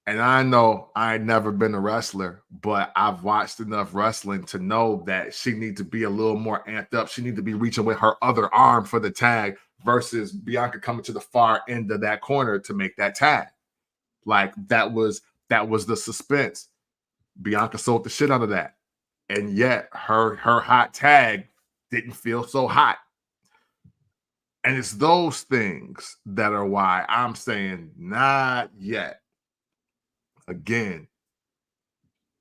[SPEAKER 1] and I know I ain't never been a wrestler, but I've watched enough wrestling to know that she needs to be a little more amped up. She needs to be reaching with her other arm for the tag versus Bianca coming to the far end of that corner to make that tag. Like, that was the suspense. Bianca sold the shit out of that. And yet her hot tag didn't feel so hot. And it's those things that are why I'm saying not yet. Again,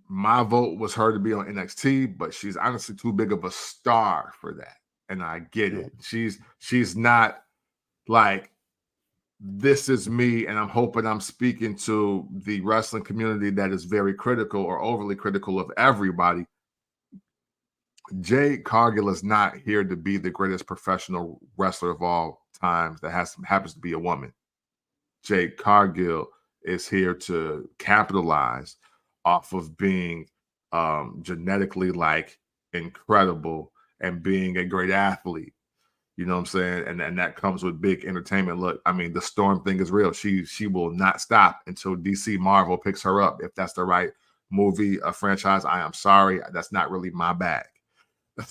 [SPEAKER 1] my vote was her to be on NXT, but she's honestly too big of a star for that. And I get it. She's not like, this is me, and I'm hoping I'm speaking to the wrestling community that is very critical or overly critical of everybody. Jade Cargill is not here to be the greatest professional wrestler of all times that happens to be a woman. Jade Cargill is here to capitalize off of being genetically like incredible and being a great athlete. You know what I'm saying? And that comes with big entertainment. Look, I mean, the Storm thing is real. She will not stop until DC Marvel picks her up. If that's the right movie, a franchise, I am sorry. That's not really my bag.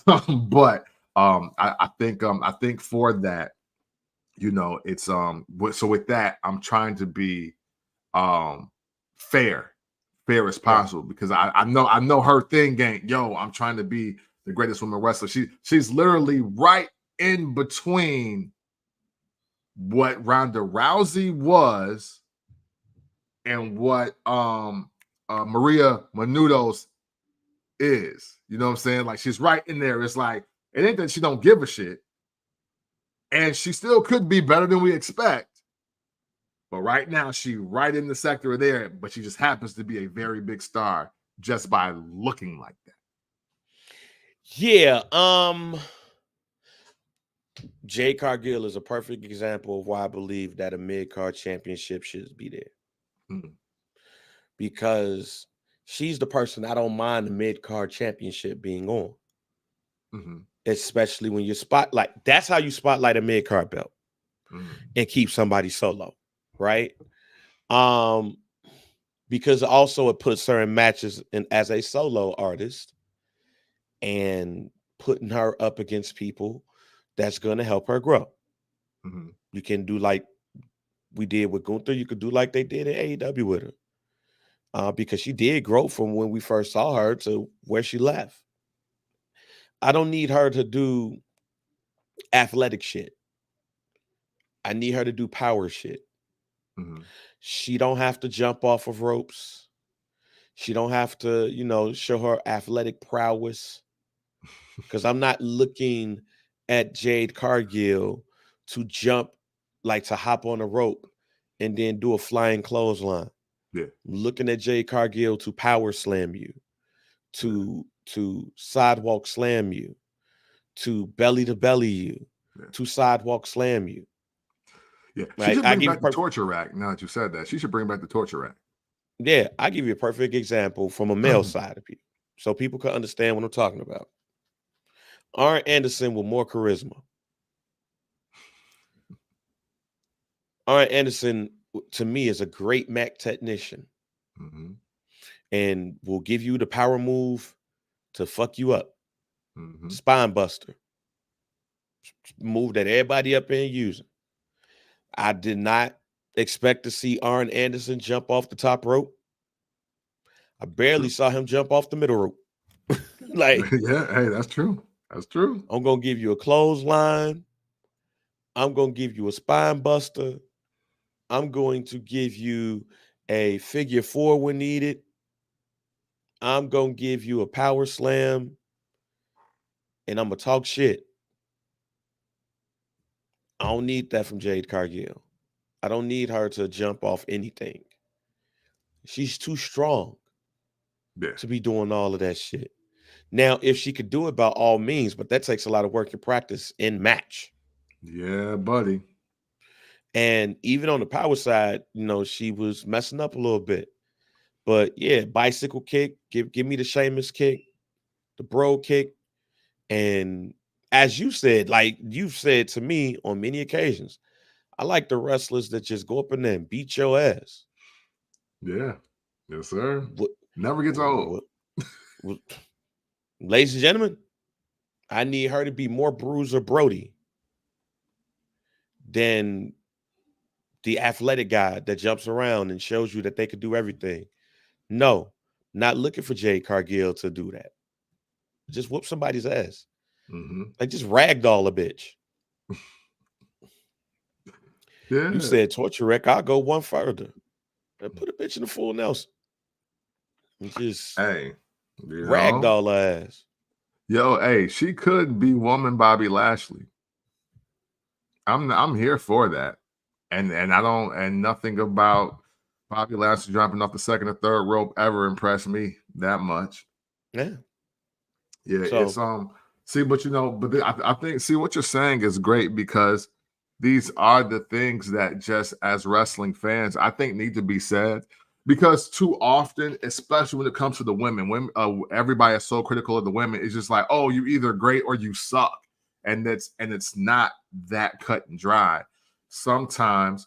[SPEAKER 1] But I think for that, you know, it's so with that, I'm trying to be fair fair as possible, because I know her thing ain't, yo, I'm trying to be the greatest woman wrestler. She's literally right in between what Ronda Rousey was and what Maria Menounos is. You know what I'm saying? Like, she's right in there. It's like, it ain't that she don't give a shit, and she still could be better than we expect. But right now, she right in the sector there, but she just happens to be a very big star just by looking like that.
[SPEAKER 2] Yeah. Jade Cargill is a perfect example of why I believe that a mid-card championship should be there.
[SPEAKER 1] Mm-hmm.
[SPEAKER 2] Because she's the person I don't mind the mid-card championship being on.
[SPEAKER 1] Mm-hmm.
[SPEAKER 2] Especially when you spotlight. That's how you spotlight a mid-card belt and keep somebody solo, right? Because also it puts her in matches as a solo artist and putting her up against people that's going to help her grow.
[SPEAKER 1] Mm-hmm.
[SPEAKER 2] You can do like we did with Gunther. You could do like they did in AEW with her. Because she did grow from when we first saw her to where she left. I don't need her to do athletic shit. I need her to do power shit.
[SPEAKER 1] Mm-hmm.
[SPEAKER 2] She don't have to jump off of ropes. She don't have to, show her athletic prowess. Because I'm not looking at Jade Cargill to jump, like to hop on a rope and then do a flying clothesline.
[SPEAKER 1] Yeah.
[SPEAKER 2] I'm looking at Jade Cargill to power slam you, to sidewalk slam you, to belly you, to sidewalk slam you.
[SPEAKER 1] Yeah, she should bring back the torture rack. Now that you said that, she should bring back the torture rack.
[SPEAKER 2] Yeah, I give you a perfect example from a male side of people, so people can understand what I'm talking about. Arn Anderson with more charisma. Arn Anderson, to me, is a great Mac technician, and will give you the power move to fuck you up. Spine buster. Move that everybody up in using. I did not expect to see Arn Anderson jump off the top rope. I barely saw him jump off the middle rope. Like,
[SPEAKER 1] yeah, hey, that's true. That's true.
[SPEAKER 2] I'm going to give you a clothesline. I'm going to give you a spine buster. I'm going to give you a figure four when needed. I'm going to give you a power slam. And I'm going to talk shit. I don't need that from Jade Cargill. I don't need her to jump off anything. She's too strong to be doing all of that shit. Now, if she could do it by all means, but that takes a lot of work and practice in match.
[SPEAKER 1] Yeah, buddy.
[SPEAKER 2] And even on the power side, she was messing up a little bit. But yeah, bicycle kick, give me the Sheamus kick, the bro kick. And as you said, like you've said to me on many occasions, I like the wrestlers that just go up in there and beat your ass.
[SPEAKER 1] Yeah. Yes, sir. Never gets old.
[SPEAKER 2] Ladies and gentlemen, I need her to be more Bruiser Brody than the athletic guy that jumps around and shows you that they could do everything. No, not looking for Jade Cargill to do that. Just whoop somebody's ass. Like, just ragdoll a bitch.
[SPEAKER 1] Yeah.
[SPEAKER 2] You said torture wreck. I'll go one further and put a bitch in the full Nelson. And just ragdoll her ass.
[SPEAKER 1] Yo, hey, she could be woman Bobby Lashley. I'm here for that. And I don't, and nothing about Bobby Lashley dropping off the second or third rope ever impressed me that much.
[SPEAKER 2] Yeah.
[SPEAKER 1] Yeah, so, but I think, see, what you're saying is great, because these are the things that just as wrestling fans, I think need to be said, because too often, especially when it comes to the women, everybody is so critical of the women. It's just like, oh, you either great or you suck. And it's not that cut and dry. Sometimes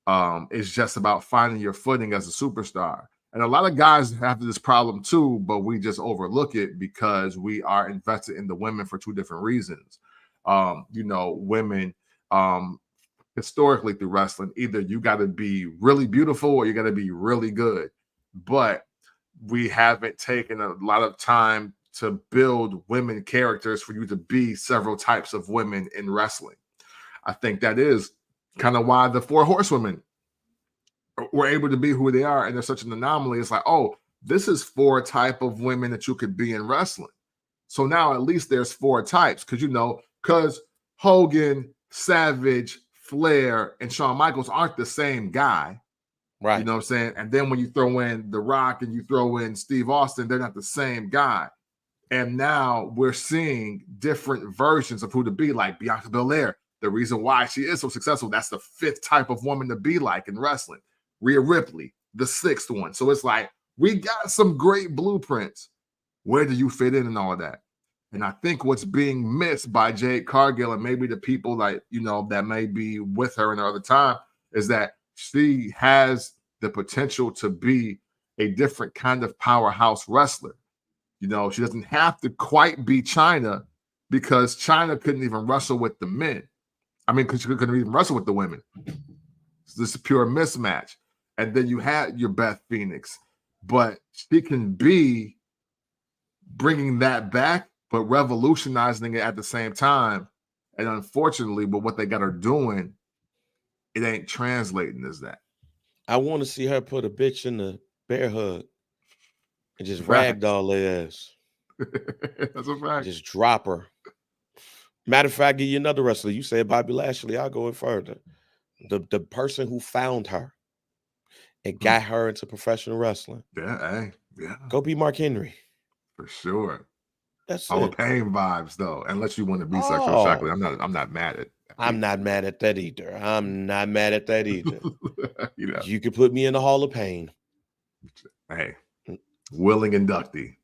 [SPEAKER 1] it's just about finding your footing as a superstar. And a lot of guys have this problem too, but we just overlook it because we are invested in the women for two different reasons. Women historically through wrestling, either you got to be really beautiful or you got to be really good. But we haven't taken a lot of time to build women characters for you to be several types of women in wrestling. I think that is kind of why the 4 horsewomen were able to be who they are, and they're such an anomaly. It's like, oh, this is 4 type of women that you could be in wrestling. So now at least there's 4 types, because Hogan, Savage, Flair, and Shawn Michaels aren't the same guy.
[SPEAKER 2] Right.
[SPEAKER 1] You know what I'm saying? And then when you throw in The Rock and you throw in Steve Austin, they're not the same guy. And now we're seeing different versions of who to be, like Bianca Belaire. The reason why she is so successful, that's the 5th type of woman to be like in wrestling. Rhea Ripley, the 6th one. So it's like, we got some great blueprints. Where do you fit in and all of that? And I think what's being missed by Jade Cargill and maybe the people like, that may be with her in another time is that she has the potential to be a different kind of powerhouse wrestler. She doesn't have to quite be China, because China couldn't even wrestle with the men. I mean, because she couldn't even wrestle with the women. This is a pure mismatch. And then you had your Beth Phoenix, but she can be bringing that back, but revolutionizing it at the same time. And unfortunately, but what they got her doing, it ain't translating as that.
[SPEAKER 2] I want to see her put a bitch in the bear hug and just ragdoll their ass.
[SPEAKER 1] That's a fact.
[SPEAKER 2] Just drop her. Matter of fact, give you another wrestler. You said Bobby Lashley. I'll go in further. The person who found her and got her into professional wrestling.
[SPEAKER 1] Yeah.
[SPEAKER 2] Go be Mark Henry.
[SPEAKER 1] For sure.
[SPEAKER 2] That's
[SPEAKER 1] Hall
[SPEAKER 2] it.
[SPEAKER 1] of Pain vibes, though. Unless you want to be sexual chocolate, I'm not mad at.
[SPEAKER 2] I'm not mad at that either. You could put me in the Hall of Pain.
[SPEAKER 1] Hey, willing inductee.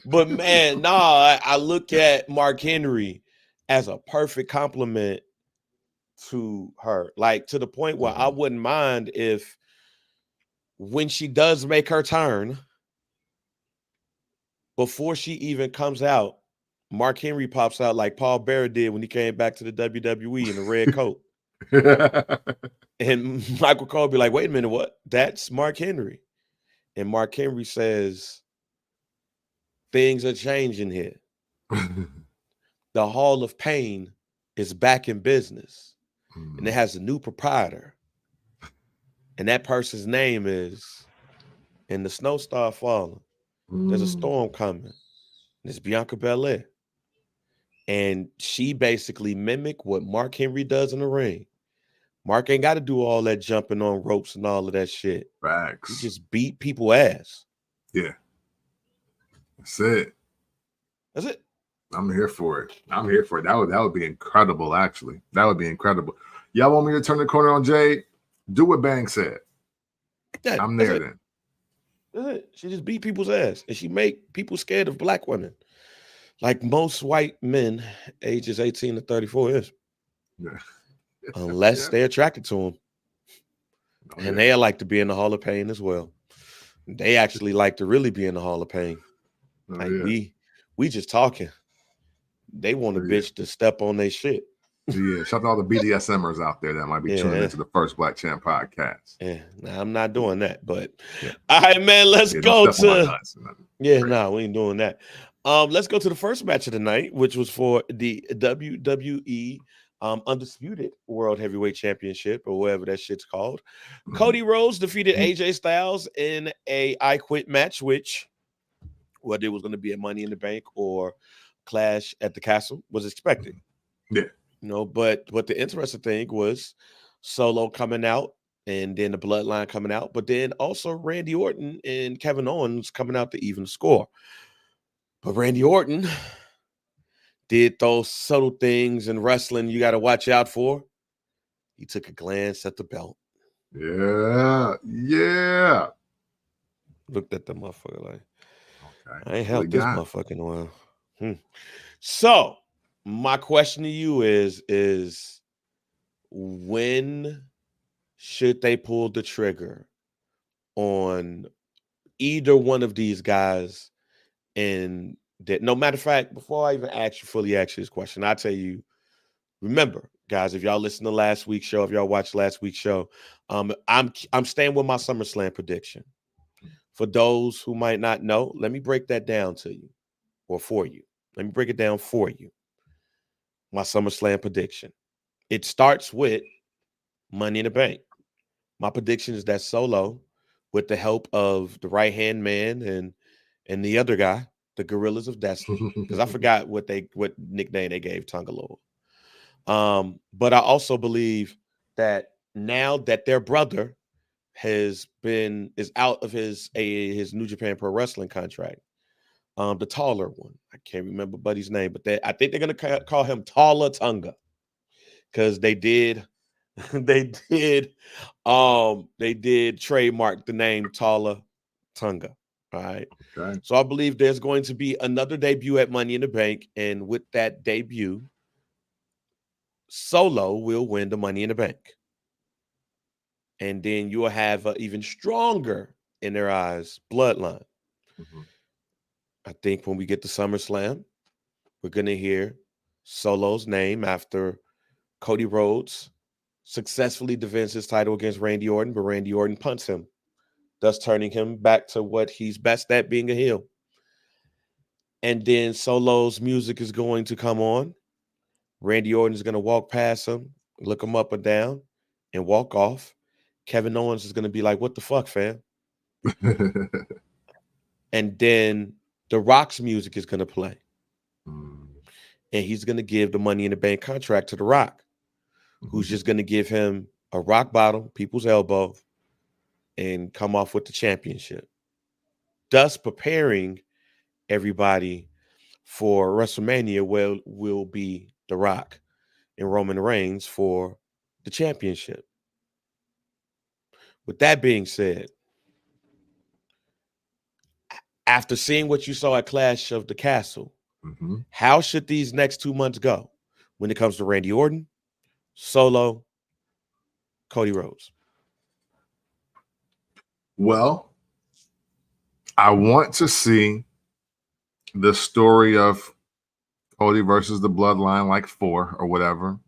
[SPEAKER 2] But man, I look at Mark Henry as a perfect compliment to her, like to the point where I wouldn't mind if, when she does make her turn, before she even comes out, Mark Henry pops out like Paul Barrett did when he came back to the WWE in the red coat. And Michael Cole be like, wait a minute, what? That's Mark Henry. And Mark Henry says, things are changing here. The Hall of Pain is back in business. And it has a new proprietor. And that person's name is, and the snow started falling. There's a storm coming. And it's Bianca Belaire. And she basically mimicked what Mark Henry does in the ring. Mark ain't got to do all that jumping on ropes and all of that shit.
[SPEAKER 1] Facts.
[SPEAKER 2] He just beat people ass.
[SPEAKER 1] Yeah. That's it. I'm here for it. That would be incredible, actually. That would be incredible. Y'all want me to turn the corner on Jade? Do what Bang said.
[SPEAKER 2] Yeah,
[SPEAKER 1] I'm there then.
[SPEAKER 2] That's it. She just beat people's ass. And she make people scared of black women. Like most white men, ages 18 to 34 is.
[SPEAKER 1] Yeah.
[SPEAKER 2] Unless they're attracted to them. And they like to be in the Hall of Pain as well. They actually like to really be in the Hall of Pain. We just talking. They want a bitch to step on their shit.
[SPEAKER 1] Yeah, shout out to all the BDSMers out there that might be tuning into the First Black Champ podcast.
[SPEAKER 2] Yeah, nah, I'm not doing that, but all right, man, let's go to we ain't doing that. Let's go to the first match of the night, which was for the WWE Undisputed World Heavyweight Championship, or whatever that shit's called. Cody Rhodes defeated AJ Styles in a I Quit match, which whether it was going to be a Money in the Bank or Clash at the Castle was expected.
[SPEAKER 1] Yeah.
[SPEAKER 2] But the interesting thing was Solo coming out and then the Bloodline coming out, but then also Randy Orton and Kevin Owens coming out to even score. But Randy Orton did those subtle things in wrestling you got to watch out for. He took a glance at the belt.
[SPEAKER 1] Yeah.
[SPEAKER 2] Looked at the motherfucker like,
[SPEAKER 1] okay,
[SPEAKER 2] I ain't helped this motherfucking while. So, my question to you is when should they pull the trigger on either one of these guys? And that, no matter of fact, before I even fully ask you this question, I'll tell you, remember, guys, if y'all listen to last week's show, if y'all watched last week's show, I'm staying with my SummerSlam prediction. For those who might not know, let me break that down to you, or for you. Let me break it down for you. My SummerSlam prediction. It starts with Money in the Bank. My prediction is that Solo, with the help of the right-hand man and the other guy, the Gorillas of Destiny, because I forgot what nickname they gave Tungaloa. But I also believe that now that their brother is out of his New Japan Pro Wrestling contract, the taller one, I can't remember Buddy's name, but I think they're gonna call him Tala Tunga, because they did trademark the name Tala Tunga. All right.
[SPEAKER 1] Okay.
[SPEAKER 2] So I believe there's going to be another debut at Money in the Bank, and with that debut, Solo will win the Money in the Bank. And then you will have an even stronger, in their eyes, bloodline.
[SPEAKER 1] Mm-hmm.
[SPEAKER 2] I think when we get to SummerSlam, we're going to hear Solo's name after Cody Rhodes successfully defends his title against Randy Orton, but Randy Orton punts him, thus turning him back to what he's best at, being a heel. And then Solo's music is going to come on. Randy Orton is going to walk past him, look him up and down, and walk off. Kevin Owens is going to be like, "What the fuck, fam?" And then The Rock's music is going to play. And he's going to give the Money in the Bank contract to The Rock, who's just going to give him a rock bottom, people's elbow, and come off with the championship, thus preparing everybody for WrestleMania, where will be The Rock and Roman Reigns for the championship. With that being said, after seeing what you saw at Clash of the Castle, how should these next 2 months go when it comes to Randy Orton, Solo, Cody Rhodes?
[SPEAKER 1] Well, I want to see the story of Cody versus the Bloodline, like 4 or whatever,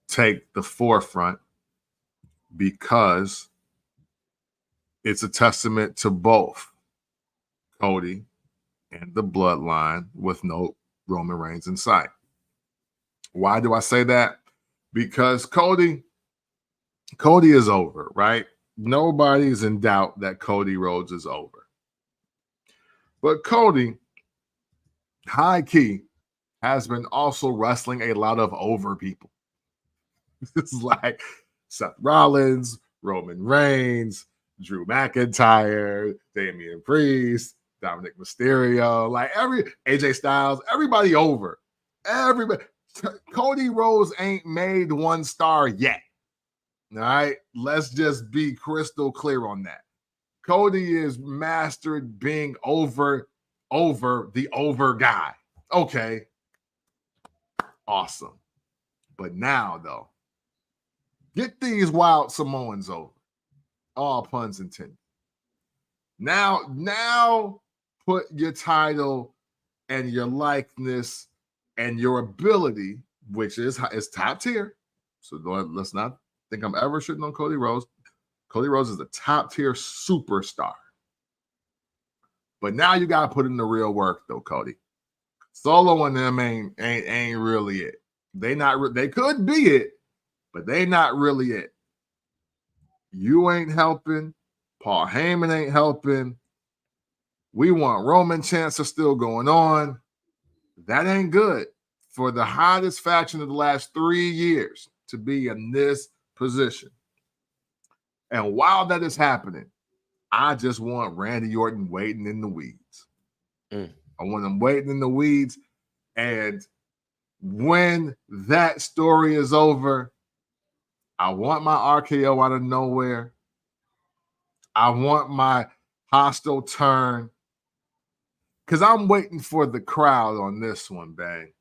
[SPEAKER 1] take the forefront, because it's a testament to both Cody and the Bloodline with no Roman Reigns in sight. Why do I say that? Because Cody is over, right? Nobody's in doubt that Cody Rhodes is over. But Cody, high key, has been also wrestling a lot of over people. It's like Seth Rollins, Roman Reigns, Drew McIntyre, Damian Priest, Dominic Mysterio, like AJ Styles, everybody over. Everybody. Cody Rhodes ain't made 1 star yet. All right, let's just be crystal clear on that. Cody is mastered being over the over guy. Okay, awesome. But now, though, get these wild Samoans over. All puns intended. Now put your title and your likeness and your ability, which is top tier. So let's not think I'm ever shitting on Cody Rhodes. Cody Rhodes is a top tier superstar. But now you gotta put in the real work, though, Cody. Solo and them ain't really it. They could be it, but they not really it. You ain't helping. Paul Heyman ain't helping. We want Roman chants are still going on. That ain't good for the hottest faction of the last 3 years to be in this position. And while that is happening, I just want Randy Orton waiting in the weeds. I want him waiting in the weeds. And when that story is over, I want my RKO out of nowhere. I want my hostile turn. Because I'm waiting for the crowd on this one, bang.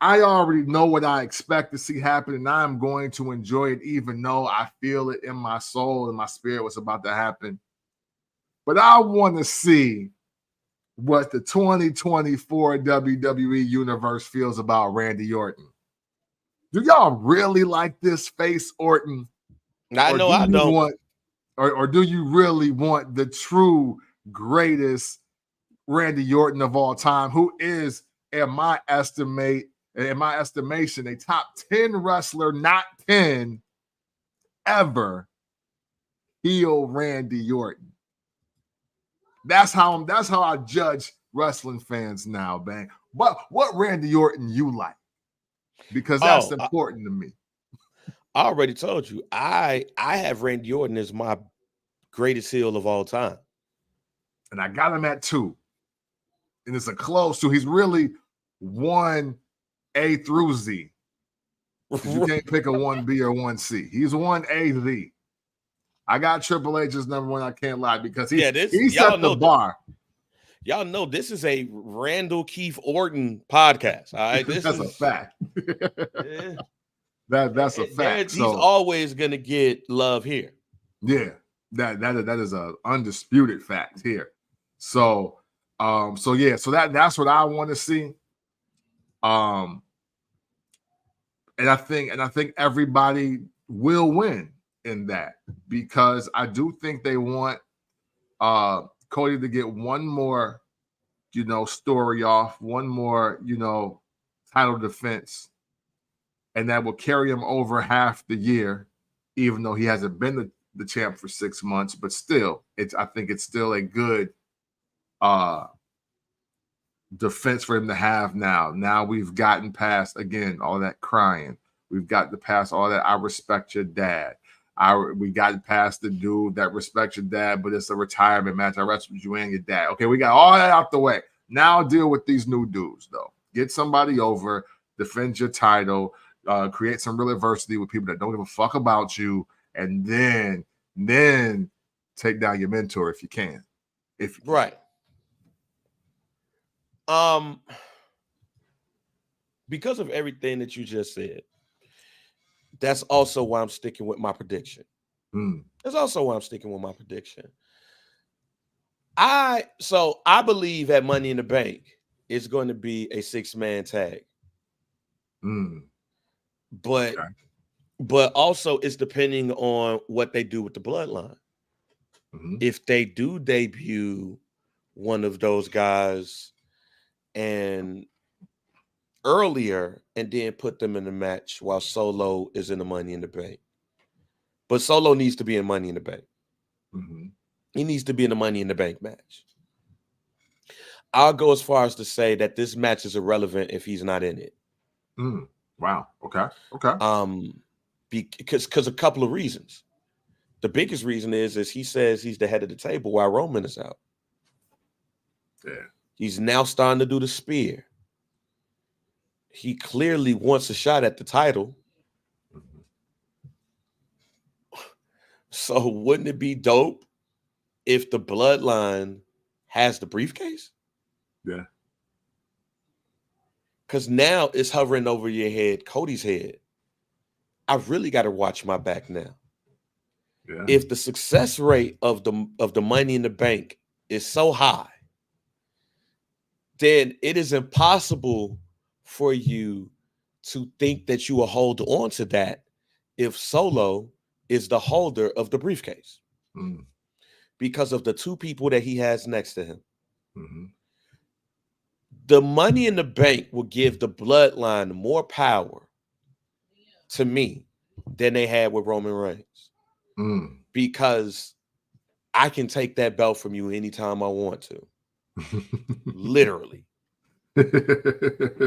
[SPEAKER 1] I already know what I expect to see happen, and I'm going to enjoy it, even though I feel it in my soul and my spirit what's about to happen. But I want to see what the 2024 WWE Universe feels about Randy Orton. Do y'all really like this face Orton?
[SPEAKER 2] I know I don't.
[SPEAKER 1] Or do you really want the true greatest Randy Orton of all time, who is, in my estimation, a top 10 wrestler, not 10 ever, heel Randy Orton? That's how I judge wrestling fans now, man. What Randy Orton you like? Because that's important to me.
[SPEAKER 2] I already told you, I have Randy Orton as my greatest heel of all time.
[SPEAKER 1] And I got him at 2. And it's a close 2. He's really 1A through Z. You can't pick a 1B or 1C. He's 1A Z. I got Triple H as number 1. I can't lie, because he set the bar.
[SPEAKER 2] Y'all know this is a Randall Keith Orton podcast. All right,
[SPEAKER 1] that's a fact. That's a fact.
[SPEAKER 2] He's always gonna get love here.
[SPEAKER 1] Yeah, that is an undisputed fact here. So that's what I want to see. And I think everybody will win in that, because I do think they want Cody to get one more, story off, one more, title defense, and that will carry him over half the year, even though he hasn't been the champ for 6 months. But still, I think it's still a good defense for him to have now. Now we've gotten past, again, all that crying. We've got to pass all that I respect your dad. We got past the dude that respects your dad, but it's a retirement match. I respect you and your dad. Okay, we got all that out the way. Now deal with these new dudes, though. Get somebody over, defend your title, create some real adversity with people that don't give a fuck about you, and then take down your mentor if you can.
[SPEAKER 2] Right. Because of everything that you just said, that's also why I'm sticking with my prediction. That's also why I'm sticking with my prediction. I believe at Money in the Bank it's going to be a 6-man tag. But also it's depending on what they do with the bloodline. If they do debut one of those guys and earlier and then put them in the match while Solo is in the Money in the Bank. But Solo needs to be in Money in the Bank. He needs to be in the Money in the Bank match. I'll go as far as to say that this match is irrelevant if he's not in it.
[SPEAKER 1] Wow. Okay.
[SPEAKER 2] Because a couple of reasons. The biggest reason is he says he's the head of the table while Roman is out.
[SPEAKER 1] Yeah. He's
[SPEAKER 2] now starting to do the spear. He clearly wants a shot at the title. So wouldn't it be dope if the bloodline has the briefcase?
[SPEAKER 1] Yeah.
[SPEAKER 2] Because now it's hovering over your head, Cody's head. I really got to watch my back now. Yeah. If the success rate of the Money in the Bank is so high, then it is impossible for you to think that you will hold on to that if Solo is the holder of the briefcase because of the 2 people that he has next to him. The Money in the Bank will give the bloodline more power to me than they had with Roman Reigns because I can take that belt from you anytime I want to. Literally.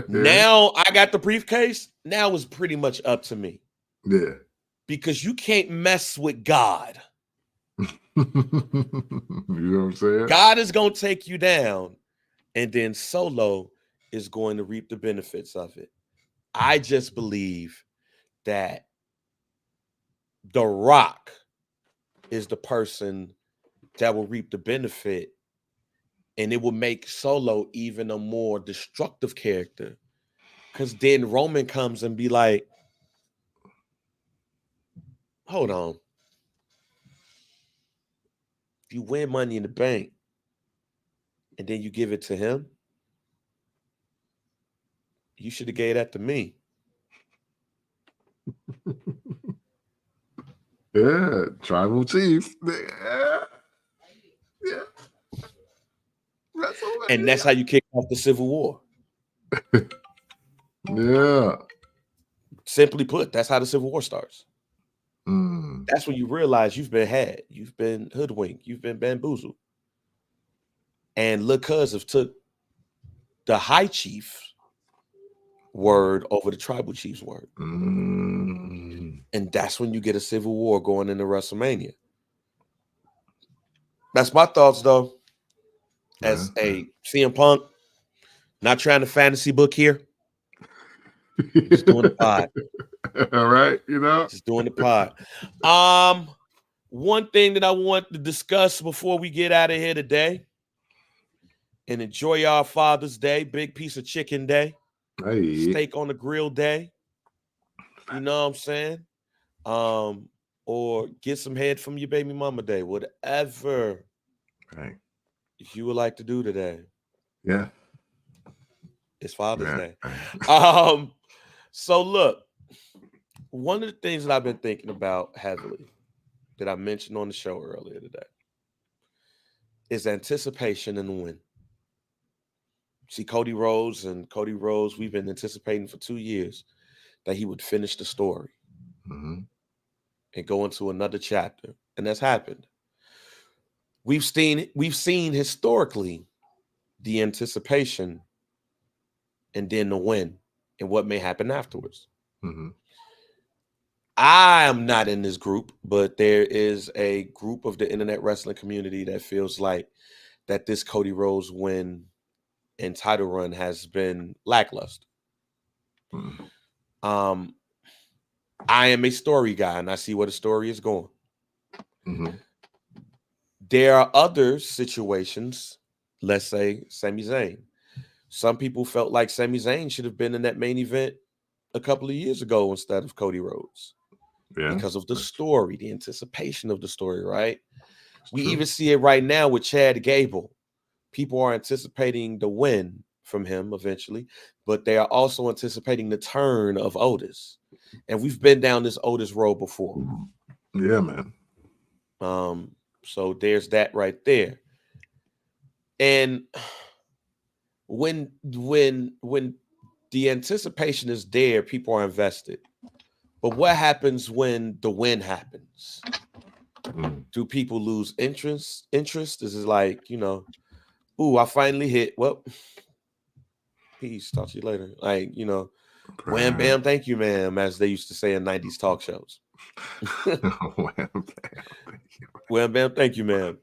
[SPEAKER 2] Now I got the briefcase. Now it's pretty much up to me.
[SPEAKER 1] Yeah.
[SPEAKER 2] Because you can't mess with God.
[SPEAKER 1] You know what I'm saying?
[SPEAKER 2] God is going to take you down, and then Solo is going to reap the benefits of it. I just believe that The Rock is the person that will reap the benefit, and it will make Solo even a more destructive character. Because then Roman comes and be like, hold on. If you win Money in the Bank and then you give it to him, you should have gave that to me.
[SPEAKER 1] Yeah, tribal chief. Yeah.
[SPEAKER 2] And that's how you kick off the Civil War.
[SPEAKER 1] Yeah.
[SPEAKER 2] Simply put, that's how the Civil War starts.
[SPEAKER 1] Mm.
[SPEAKER 2] That's when you realize you've been had, you've been hoodwinked, you've been bamboozled. And Lil Cuz have took the high chief's word over the tribal chief's word.
[SPEAKER 1] Mm.
[SPEAKER 2] And that's when you get a civil war going into WrestleMania. That's my thoughts, though. As a CM Punk, not trying to fantasy book here. Just doing the pod.
[SPEAKER 1] All right, you know.
[SPEAKER 2] Just doing the pod. One thing that I want to discuss before we get out of here today and enjoy our Father's Day, big piece of chicken day, steak on the grill day. You know what I'm saying? Or get some head from your baby mama day, whatever you would like to do today.
[SPEAKER 1] Yeah.
[SPEAKER 2] It's Father's Day. So look, one of the things that I've been thinking about heavily that I mentioned on the show earlier today is anticipation and the win. See, Cody Rhodes, we've been anticipating for 2 years that he would finish the story and go into another chapter. And that's happened. We've seen historically the anticipation and then the win and what may happen afterwards. I am not in this group, but there is a group of the internet wrestling community that feels like that this Cody Rhodes win and title run has been lackluster. I am a story guy, and I see where the story is going. There are other situations, let's say Sami Zayn. Some people felt like Sami Zayn should have been in that main event a couple of years ago instead of Cody Rhodes. Because of the story, the anticipation of the story, right? We even see it right now with Chad Gable. People are anticipating the win from him eventually, but they are also anticipating the turn of Otis. And we've been down this Otis road before.
[SPEAKER 1] Yeah, man.
[SPEAKER 2] So there's that right there. And when the anticipation is there, people are invested. But what happens when the win happens? Do people lose interest? Is it like, ooh, I finally hit. Well, peace. Talk to you later. Like, wham, bam, thank you, ma'am, as they used to say in 90s talk shows. Wham, bam, thank you, ma'am.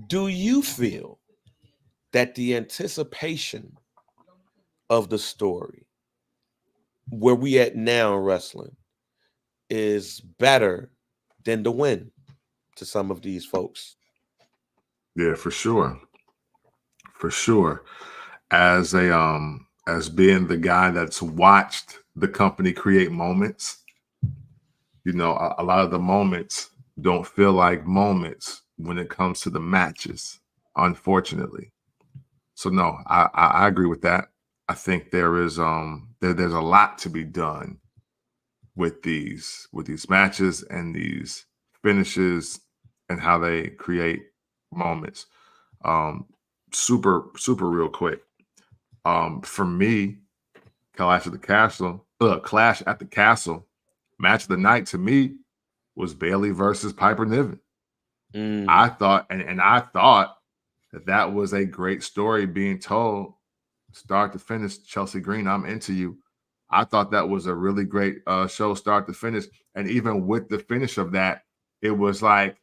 [SPEAKER 2] Do you feel that the anticipation of the story, where we at now in wrestling, is better than the win to some of these folks?
[SPEAKER 1] Yeah, for sure. For sure. As being the guy that's watched the company create moments, a lot of the moments don't feel like moments when it comes to the matches, unfortunately. So no, I agree with that. I think there is there's a lot to be done with these matches and these finishes and how they create moments. Super real quick. For me, Clash at the Castle, match of the night to me was Bayley versus Piper Niven. I thought, and I thought that was a great story being told, start to finish. Chelsea Green, I'm into you. I thought that was a really great show, start to finish. And even with the finish of that, it was like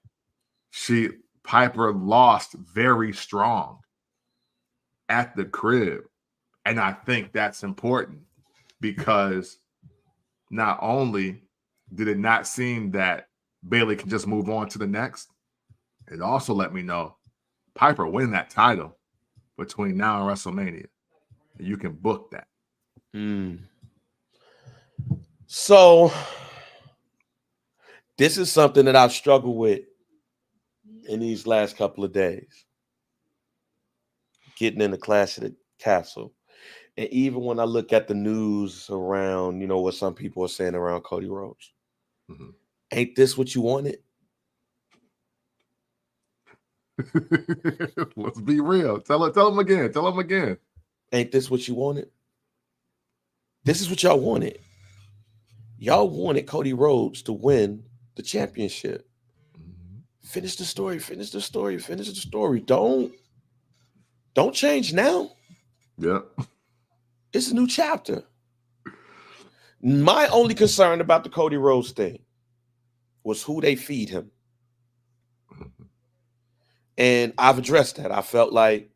[SPEAKER 1] Piper lost very strong at the crib. And I think that's important because not only did it not seem that Bayley can just move on to the next, it also let me know Piper win that title between now and WrestleMania. And you can book that.
[SPEAKER 2] So this is something that I've struggled with in these last couple of days. Getting in the Clash of the Castle And even when I look at the news around, what some people are saying around Cody Rhodes, ain't this what you wanted?
[SPEAKER 1] Let's be real. Tell him again. Tell him again.
[SPEAKER 2] Ain't this what you wanted? This is what y'all wanted. Y'all wanted Cody Rhodes to win the championship. Finish the story. Finish the story. Finish the story. Don't change now.
[SPEAKER 1] Yeah.
[SPEAKER 2] It's a new chapter. My only concern about the Cody Rhodes thing was who they feed him. And I've addressed that. I felt like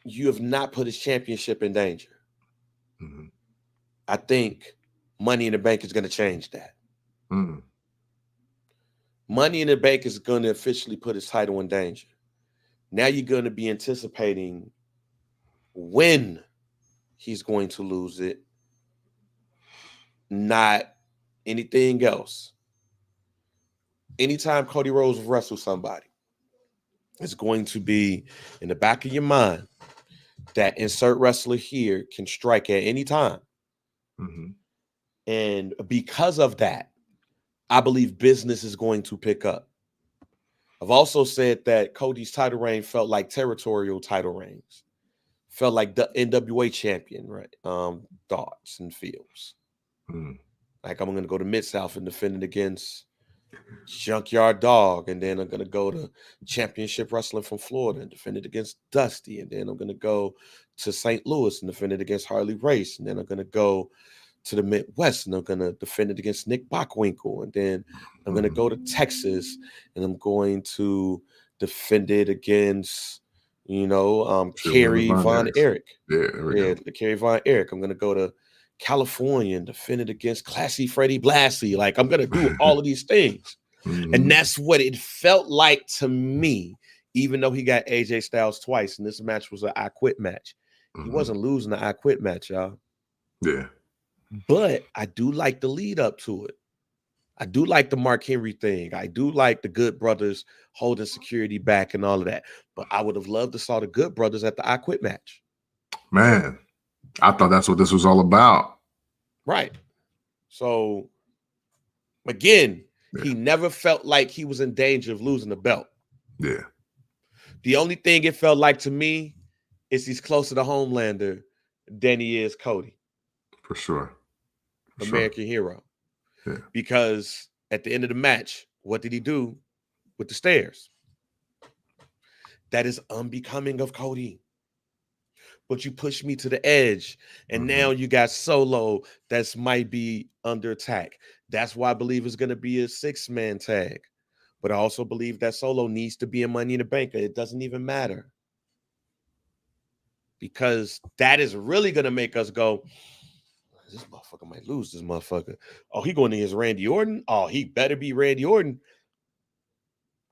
[SPEAKER 2] you have not put his championship in danger. I think Money in the Bank is going to change that. Money in the Bank is going to officially put his title in danger. Now you're going to be anticipating when he's going to lose it, not anything else. Anytime Cody Rhodes wrestles somebody, it's going to be in the back of your mind that insert wrestler here can strike at any time. And because of that, I believe business is going to pick up. I've also said that Cody's title reign felt like territorial title reigns. Felt like the NWA champion, right? Thoughts and feels. Like I'm going to go to Mid-South and defend it against Junkyard Dog, and then I'm going to go to Championship Wrestling from Florida and defend it against Dusty, and then I'm going to go to St. Louis and defend it against Harley Race, and then I'm going to go to the Midwest and I'm going to defend it against Nick Bockwinkel, and then I'm going to go to Texas and I'm going to defend it against Kerry Von Erich. Kerry Von Erich. I'm going to go to California and defend it against Classy Freddie Blassie. Like, I'm going to do all of these things. And that's what it felt like to me, even though he got AJ Styles twice and this match was an I Quit match. He wasn't losing the I Quit match, y'all.
[SPEAKER 1] Yeah.
[SPEAKER 2] But I do like the lead up to it. I do like the Mark Henry thing. I do like the Good Brothers holding security back and all of that. But I would have loved to saw the Good Brothers at the I Quit match.
[SPEAKER 1] Man, I thought that's what this was all about.
[SPEAKER 2] Right. So, again, he never felt like he was in danger of losing the belt.
[SPEAKER 1] Yeah.
[SPEAKER 2] The only thing it felt like to me is he's closer to Homelander than he is Cody.
[SPEAKER 1] For sure.
[SPEAKER 2] American hero.
[SPEAKER 1] Yeah.
[SPEAKER 2] Because at the end of the match, what did he do with the stairs? That is unbecoming of Cody. But you pushed me to the edge, and now you got Solo that's might be under attack. That's why I believe it's going to be a 6-man tag. But I also believe that Solo needs to be in Money in the Bank. It doesn't even matter. Because that is really going to make us go, this motherfucker might lose this motherfucker. Oh, he going against Randy Orton? Oh, he better be Randy Orton.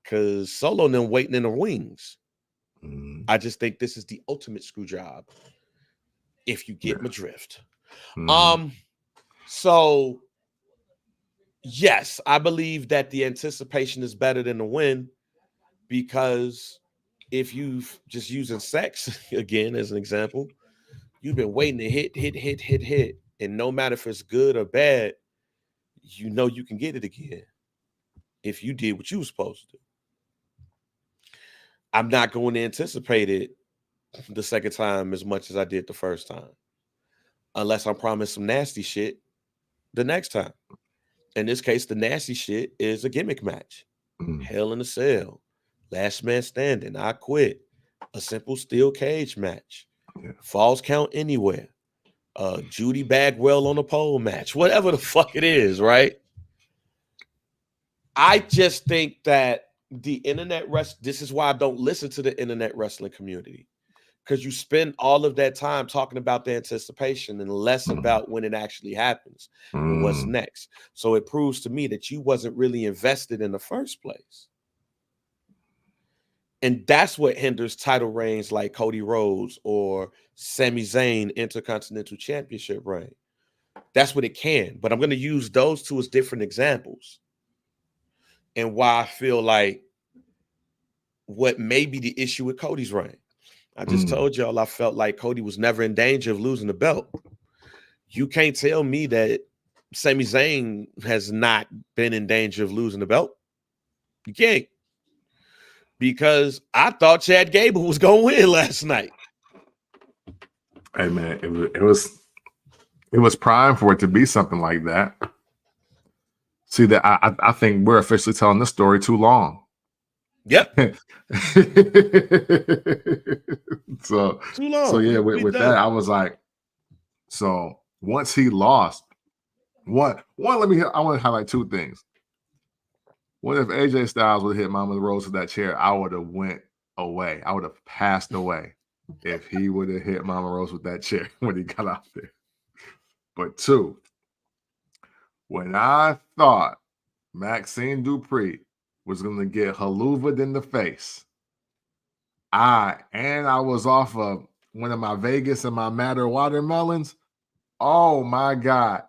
[SPEAKER 2] Because Solo and them waiting in the wings. I just think this is the ultimate screw job. If you get my drift. So, yes, I believe that the anticipation is better than the win. Because if you've just using sex, again, as an example, you've been waiting to hit. And no matter if it's good or bad, you know you can get it again if you did what you were supposed to do. I'm not going to anticipate it the second time as much as I did the first time, unless I'm promised some nasty shit the next time. In this case, the nasty shit is a gimmick match. Hell in a Cell, Last Man Standing, I Quit, a simple steel cage match, Falls Count Anywhere, Judy Bagwell on a pole match, whatever the fuck it is, right? I just think that the internet this is why I don't listen to the internet wrestling community, because you spend all of that time talking about the anticipation and less about when it actually happens and what's next. So it proves to me that you wasn't really invested in the first place. And that's what hinders title reigns like Cody Rhodes or Sami Zayn Intercontinental Championship reign. That's what it can. But I'm going to use those two as different examples. And why I feel like what may be the issue with Cody's reign. I just told y'all I felt like Cody was never in danger of losing the belt. You can't tell me that Sami Zayn has not been in danger of losing the belt. You can't. Because I thought Chad Gable was going to win last night.
[SPEAKER 1] Hey, man, it was prime for it to be something like that. See, that I think we're officially telling this story too long.
[SPEAKER 2] Yep.
[SPEAKER 1] So
[SPEAKER 2] too long.
[SPEAKER 1] So yeah, with that, I was like, so once he lost, I want to highlight two things. One, if AJ Styles would have hit Mama Rose with that chair, I would have went away. I would have passed away if he would have hit Mama Rose with that chair when he got out there. But two, when I thought Maxine Dupree was going to get haluvaed in the face, I was off of one of my Vegas and my Matter watermelons. Oh my God.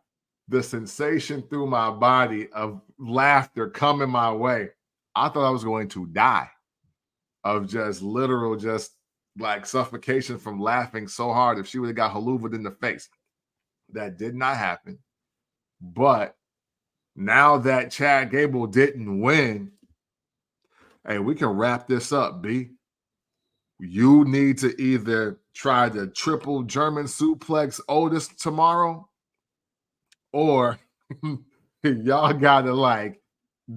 [SPEAKER 1] The sensation through my body of laughter coming my way. I thought I was going to die of just like suffocation from laughing so hard if she would have got haluvaed in the face. That did not happen. But now that Chad Gable didn't win, hey, we can wrap this up, B. You need to either try the triple German suplex Otis tomorrow, or y'all gotta like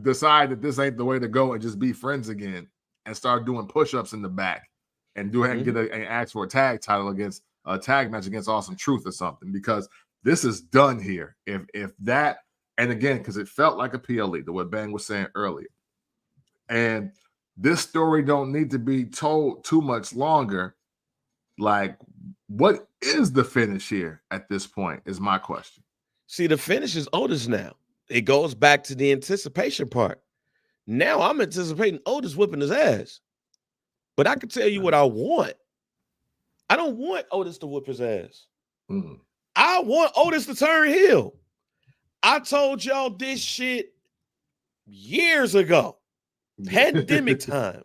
[SPEAKER 1] decide that this ain't the way to go and just be friends again and start doing push-ups in the back and do and get an ask for a tag title against a tag match against Awesome Truth or something, because this is done here. If that, and again, because it felt like a PLE, the what Bang was saying earlier, and this story don't need to be told too much longer. Like, what is the finish here at this point is my question.
[SPEAKER 2] See, the finish is Otis now. It goes back to the anticipation part. Now I'm anticipating Otis whipping his ass. But I can tell you what I want. I don't want Otis to whip his ass. I want Otis to turn heel. I told y'all this shit years ago. Pandemic time.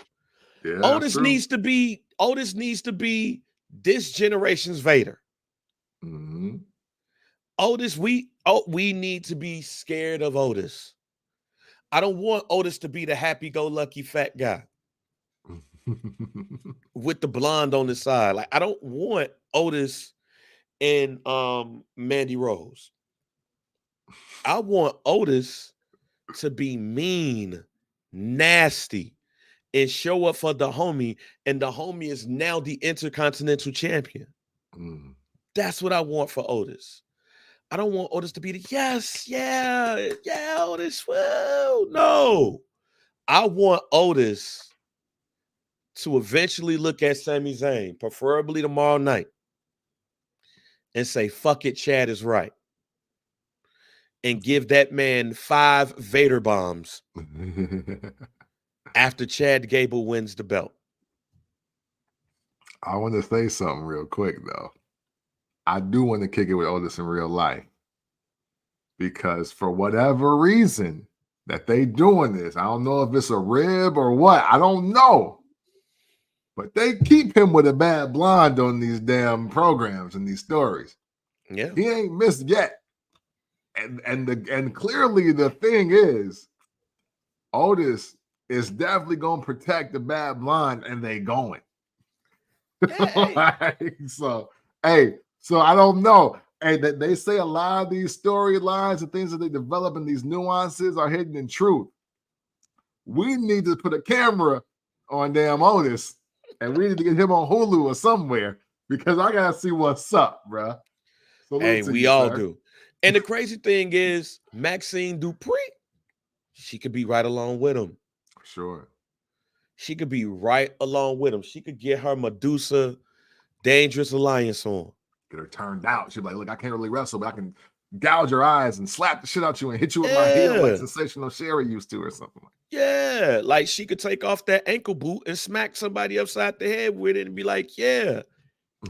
[SPEAKER 1] Yeah,
[SPEAKER 2] Otis needs to be this generation's Vader. Otis, we need to be scared of Otis. I don't want Otis to be the happy-go-lucky fat guy with the blonde on his side. Like, I don't want Otis and Mandy Rose. I want Otis to be mean, nasty, and show up for the homie, and the homie is now the Intercontinental Champion. That's what I want for Otis. I don't want Otis to be the Otis. Well, no. I want Otis to eventually look at Sami Zayn, preferably tomorrow night, and say, fuck it, Chad is right. And give that man 5 Vader bombs after Chad Gable wins the belt.
[SPEAKER 1] I want to say something real quick, though. I do want to kick it with Otis in real life, because for whatever reason that they doing this, I don't know if it's a rib or what, I don't know, but they keep him with a bad blonde on these damn programs and these stories.
[SPEAKER 2] Yeah,
[SPEAKER 1] he ain't missed yet, and clearly the thing is, Otis is definitely gonna protect the bad blonde, and they going. So I don't know. Hey, that they say a lot of these storylines and things that they develop and these nuances are hidden in truth. We need to put a camera on damn Otis, and we need to get him on Hulu or somewhere, because I gotta see what's up, bro.
[SPEAKER 2] Hey, we all do. And the crazy thing is, Maxine Dupree, she could be right along with him.
[SPEAKER 1] Sure.
[SPEAKER 2] She could be right along with him. She could get her Medusa Dangerous Alliance on.
[SPEAKER 1] Get her turned out. She'd be like, look, I can't really wrestle, but I can gouge your eyes and slap the shit out you and hit you with my heel like Sensational Sherry used to or something.
[SPEAKER 2] Yeah, like she could take off that ankle boot and smack somebody upside the head with it and be like, yeah,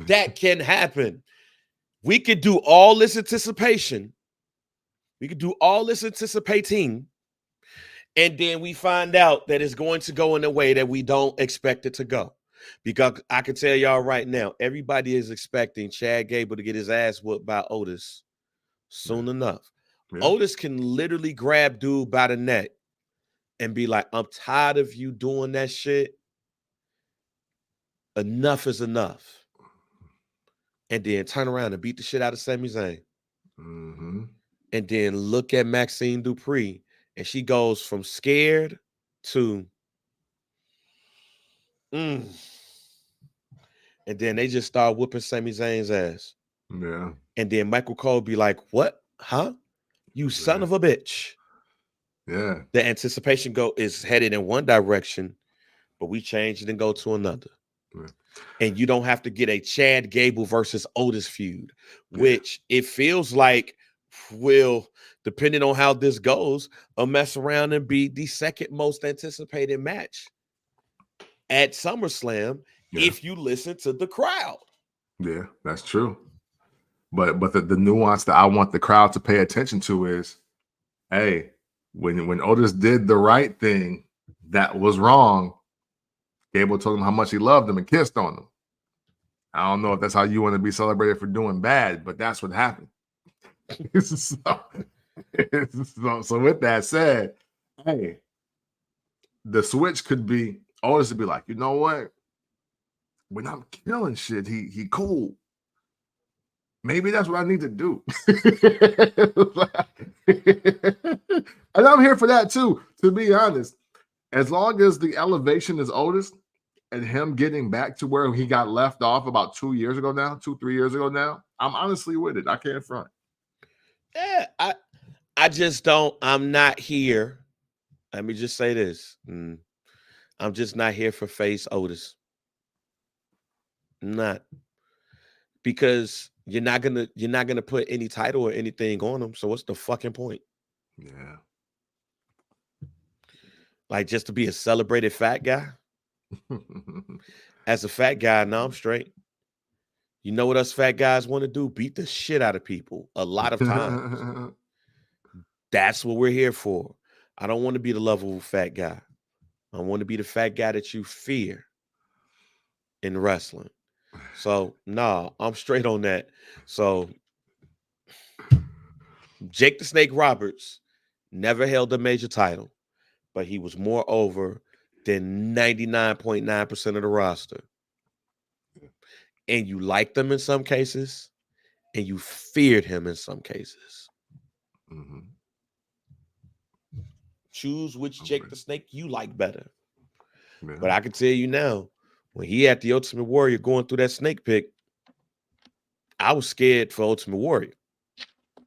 [SPEAKER 2] that can happen. We could do all this anticipation. We could do all this anticipating, and then we find out that it's going to go in a way that we don't expect it to go. Because I can tell y'all right now, everybody is expecting Chad Gable to get his ass whooped by Otis soon enough. Yeah. Otis can literally grab dude by the neck and be like, I'm tired of you doing that shit. Enough is enough. And then turn around and beat the shit out of Sami Zayn.
[SPEAKER 1] Mm-hmm.
[SPEAKER 2] And then look at Maxine Dupree, and she goes from scared to and then they just start whooping Sami Zayn's ass.
[SPEAKER 1] Yeah.
[SPEAKER 2] And then Michael Cole be like, what? Huh? You son of a bitch.
[SPEAKER 1] Yeah.
[SPEAKER 2] The anticipation is headed in one direction, but we change it and go to another. Yeah. And you don't have to get a Chad Gable versus Otis feud, which it feels like will, depending on how this goes, mess around and be the second most anticipated match at SummerSlam if you listen to the crowd.
[SPEAKER 1] Yeah, that's true. But the nuance that I want the crowd to pay attention to is, hey, when Otis did the right thing that was wrong, Gable told him how much he loved him and kissed on him. I don't know if that's how you want to be celebrated for doing bad, but that's what happened. So with that said, hey, the switch could be Otis to be like, you know what? When I'm killing shit, he cool. Maybe that's what I need to do. And I'm here for that too, to be honest. As long as the elevation is Otis and him getting back to where he got left off about 2 years ago now, 2-3 years ago now, I'm honestly with it. I can't front.
[SPEAKER 2] Yeah, I just don't. I'm not here. Let me just say this. I'm just not here for face Otis. Not. Because you're not gonna put any title or anything on him. So what's the fucking point?
[SPEAKER 1] Yeah.
[SPEAKER 2] Like, just to be a celebrated fat guy? As a fat guy, no, I'm straight. You know what us fat guys want to do? Beat the shit out of people a lot of times. That's what we're here for. I don't want to be the lovable fat guy. I want to be the fat guy that you fear in wrestling. So, nah, I'm straight on that. So, Jake the Snake Roberts never held a major title, but he was more over than 99.9% of the roster. And you liked him in some cases, and you feared him in some cases.
[SPEAKER 1] Mm-hmm.
[SPEAKER 2] Choose which Jake the Snake you like better.
[SPEAKER 1] Yeah.
[SPEAKER 2] But I can tell you now, when he had the Ultimate Warrior going through that snake pick, I was scared for Ultimate Warrior.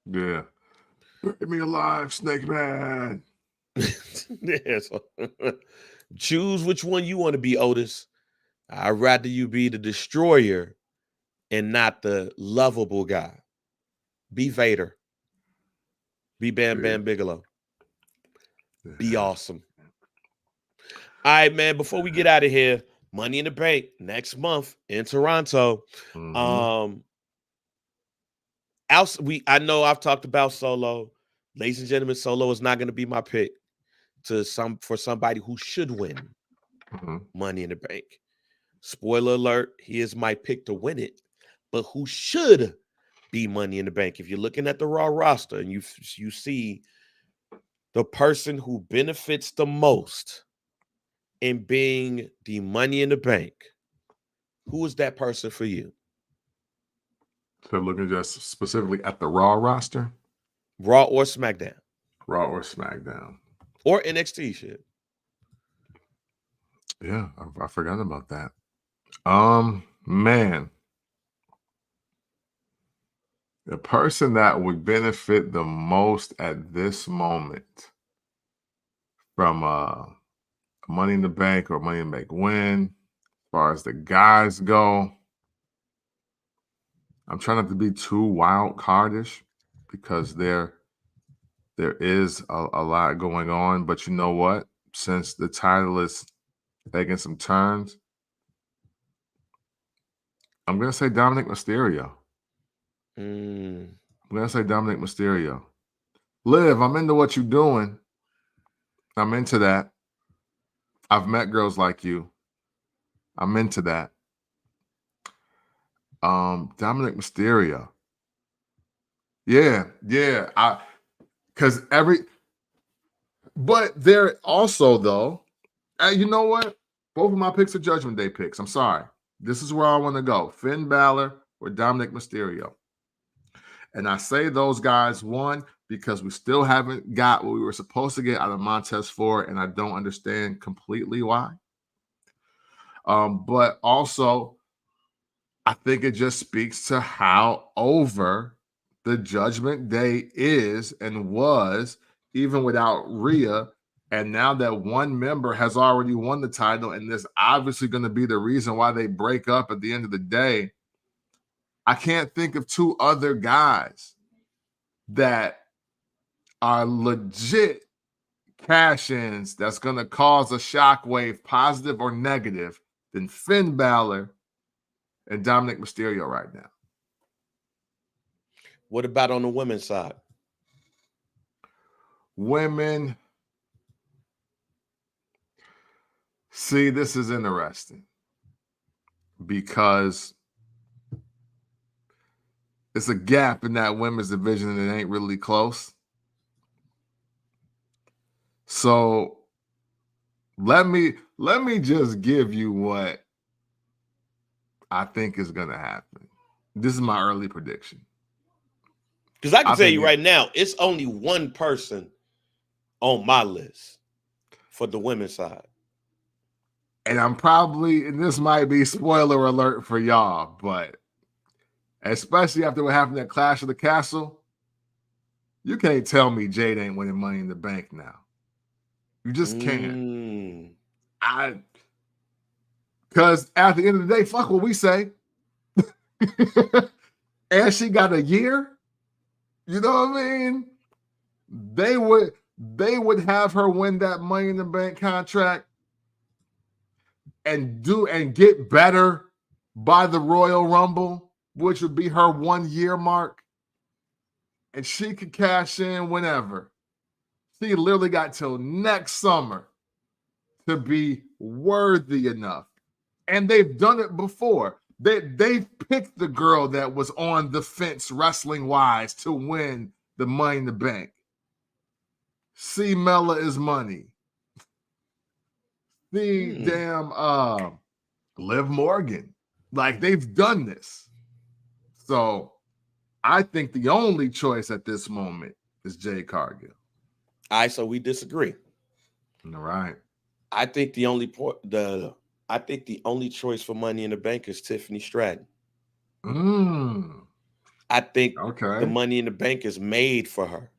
[SPEAKER 1] Yeah. Get me alive, Snake Man.
[SPEAKER 2] Yeah, so choose which one you want to be, Otis. I'd rather you be the destroyer and not the lovable guy. Be Vader. Be Bam Bam Bigelow. Be awesome. All right, man, before we get out of here, Money in the Bank next month in Toronto.
[SPEAKER 1] Mm-hmm.
[SPEAKER 2] I know I've talked about Solo. Ladies and gentlemen, Solo is not going to be my pick for somebody who should win Money in the Bank. Spoiler alert, he is my pick to win it, but who should be Money in the Bank? If you're looking at the Raw roster and you see the person who benefits the most in being the Money in the Bank, who is that person for you?
[SPEAKER 1] So looking just specifically at the Raw roster?
[SPEAKER 2] Raw or SmackDown?
[SPEAKER 1] Raw or SmackDown.
[SPEAKER 2] Or NXT shit.
[SPEAKER 1] Yeah, I forgot about that. Man. The person that would benefit the most at this moment from Money in the Bank or Money in the Bank win, as far as the guys go, I'm trying not to be too wild cardish because there is a lot going on. But you know what? Since the title is taking some turns, I'm going to say Dominic Mysterio. I'm going to say Dominic Mysterio. Liv, I'm into what you're doing. I'm into that. I've met girls like you. I'm into that. Dominic Mysterio. Yeah. But there also though, you know what? Both of my picks are Judgment Day picks. I'm sorry. This is where I want to go. Finn Balor or Dominic Mysterio. And I say those guys, one, because we still haven't got what we were supposed to get out of Montez Ford, and I don't understand completely why. But also, I think it just speaks to how over the Judgment Day is and was, even without Rhea. And now that one member has already won the title, and this obviously going to be the reason why they break up at the end of the day, I can't think of two other guys that are legit cash-ins that's going to cause a shockwave, positive or negative, than Finn Balor and Dominic Mysterio right now.
[SPEAKER 2] What about on the women's side?
[SPEAKER 1] Women. See, this is interesting because it's a gap in that women's division and it ain't really close. So let me just give you what I think is going to happen. This is my early prediction.
[SPEAKER 2] Because I can tell you right now, it's only one person on my list for the women's side.
[SPEAKER 1] And and this might be spoiler alert for y'all, but especially after what happened at Clash of the Castle, you can't tell me Jade ain't winning Money in the Bank now. You just can't. Because at the end of the day, fuck what we say. And she got a year. You know what I mean? They would have her win that Money in the Bank contract and get better by the Royal Rumble, which would be her 1 year mark. And she could cash in whenever. She literally got till next summer to be worthy enough. And they've done it before. They've picked the girl that was on the fence wrestling-wise to win the Money in the Bank. See Mella is money. See damn Liv Morgan. Like, they've done this. So I think the only choice at this moment is Jade Cargill.
[SPEAKER 2] All right, so we disagree.
[SPEAKER 1] All right.
[SPEAKER 2] I think the only choice for Money in the Bank is Tiffany Stratton. I think the Money in the Bank is made for her.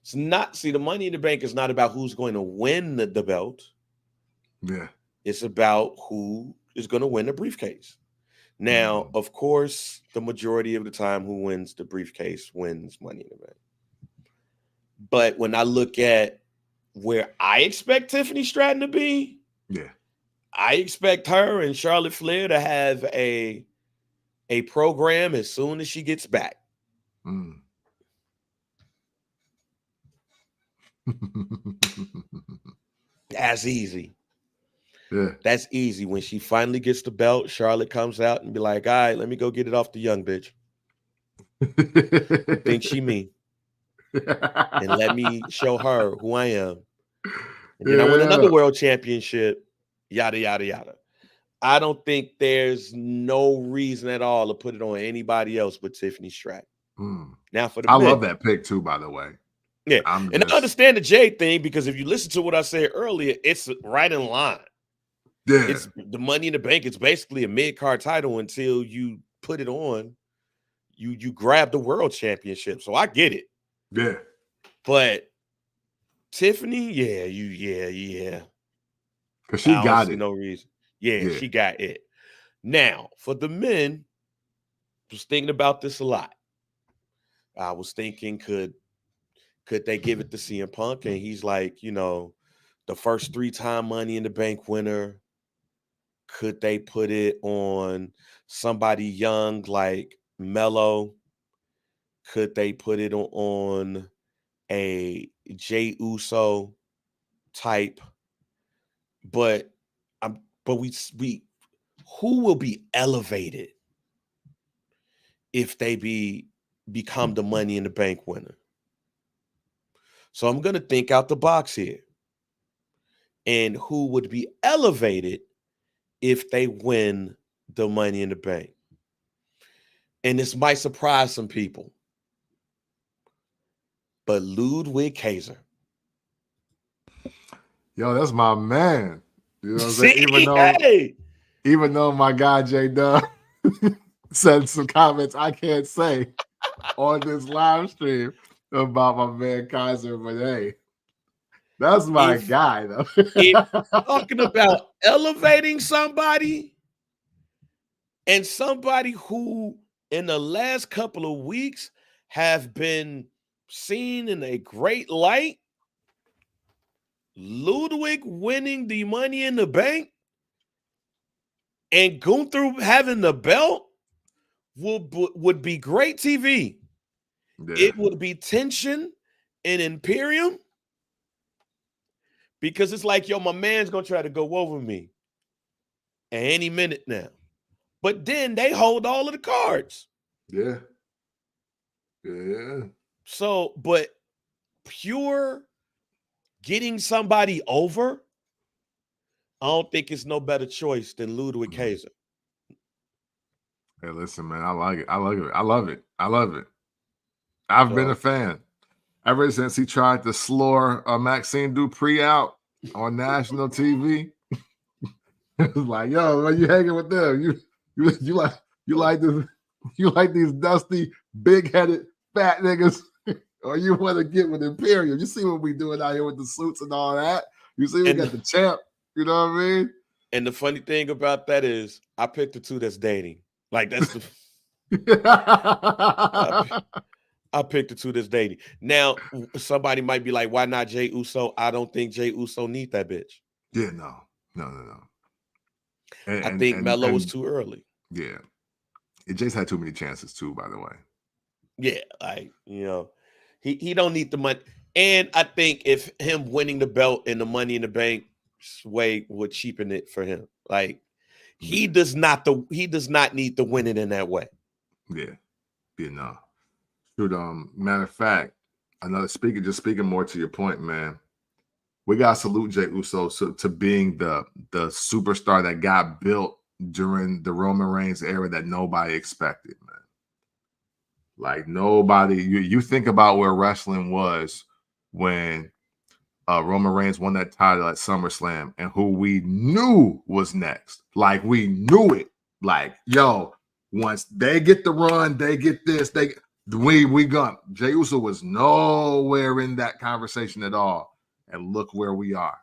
[SPEAKER 2] It's not, the Money in the Bank is not about who's going to win the belt.
[SPEAKER 1] Yeah.
[SPEAKER 2] It's about who is going to win the briefcase. Now, of course, the majority of the time who wins the briefcase wins Money in the Bank. But when I look at where I expect Tiffany Stratton to be, I expect her and Charlotte Flair to have a program as soon as she gets back. That's easy.
[SPEAKER 1] Yeah.
[SPEAKER 2] That's easy. When she finally gets the belt, Charlotte comes out and be like, all right, let me go get it off the young bitch. Who thinks she me? And let me show her who I am. And then I win another world championship. Yada, yada, yada. I don't think there's no reason at all to put it on anybody else but Tiffany Stratton. Now for the men,
[SPEAKER 1] love that pick too, by the way.
[SPEAKER 2] Yeah. I understand the Jade thing because if you listen to what I said earlier, it's right in line.
[SPEAKER 1] Yeah.
[SPEAKER 2] It's the Money in the Bank. It's basically a mid-card title until you put it on. You grab the world championship. So I get it.
[SPEAKER 1] Yeah.
[SPEAKER 2] But Tiffany, yeah.
[SPEAKER 1] Because she got it.
[SPEAKER 2] No reason. Yeah, she got it. Now, for the men, I was thinking about this a lot. I was thinking, could they give it to CM Punk? And he's like, the first 3-time Money in the Bank winner. Could they put it on somebody young like Mello? Could they put it on a Jey Uso type? But But who will be elevated if they become the Money in the Bank winner? So I'm going to think out the box here. And who would be elevated if they win the Money in the Bank? And this might surprise some people. But Ludwig Kaiser.
[SPEAKER 1] Yo, that's my man. You know what I'm saying?
[SPEAKER 2] See,
[SPEAKER 1] Even though my guy J Dub said some comments I can't say on this live stream about my man Kaiser, but hey, that's my guy though.
[SPEAKER 2] If talking about elevating somebody, and somebody who in the last couple of weeks have been seen in a great light, Ludwig winning the Money in the Bank and Gunther having the belt would be great TV. Yeah. It would be tension in Imperium because it's like, yo, my man's going to try to go over me at any minute now. But then they hold all of the cards.
[SPEAKER 1] Yeah. Yeah.
[SPEAKER 2] So, but pure getting somebody over, I don't think it's no better choice than Ludwig Kaiser.
[SPEAKER 1] Hey, listen, man, I like it. I love it. I love it. I love it. I've been a fan ever since he tried to slur Maxine Dupree out on national TV. It was like, yo, man, you hanging with them? You like these dusty, big-headed, fat niggas, or you want to get with Imperium? You see what we doing out here with the suits and all that? You see we got the champ. You know what I mean?
[SPEAKER 2] And the funny thing about that is, I picked the two that's dating. Like that's the. I picked the two that's dating. Now, somebody might be like, why not Jey Uso? I don't think Jey Uso need that bitch.
[SPEAKER 1] Yeah, no.
[SPEAKER 2] I think Melo was too early.
[SPEAKER 1] Yeah. Jay's had too many chances too, by the way.
[SPEAKER 2] Yeah, like, he don't need the money. And I think if him winning the belt and the Money in the Bank way would cheapen it for him. Like, he does not need to win it in that way.
[SPEAKER 1] Yeah. No. Shoot, matter of fact, speaking more to your point, man. We gotta salute Jey Uso to being the superstar that got built during the Roman Reigns era that nobody expected, man. Like nobody, you think about where wrestling was when Roman Reigns won that title at SummerSlam and who we knew was next. Like we knew it. Like, yo, once they get the run, they get this, we gone. Jey Uso was nowhere in that conversation at all. And look where we are.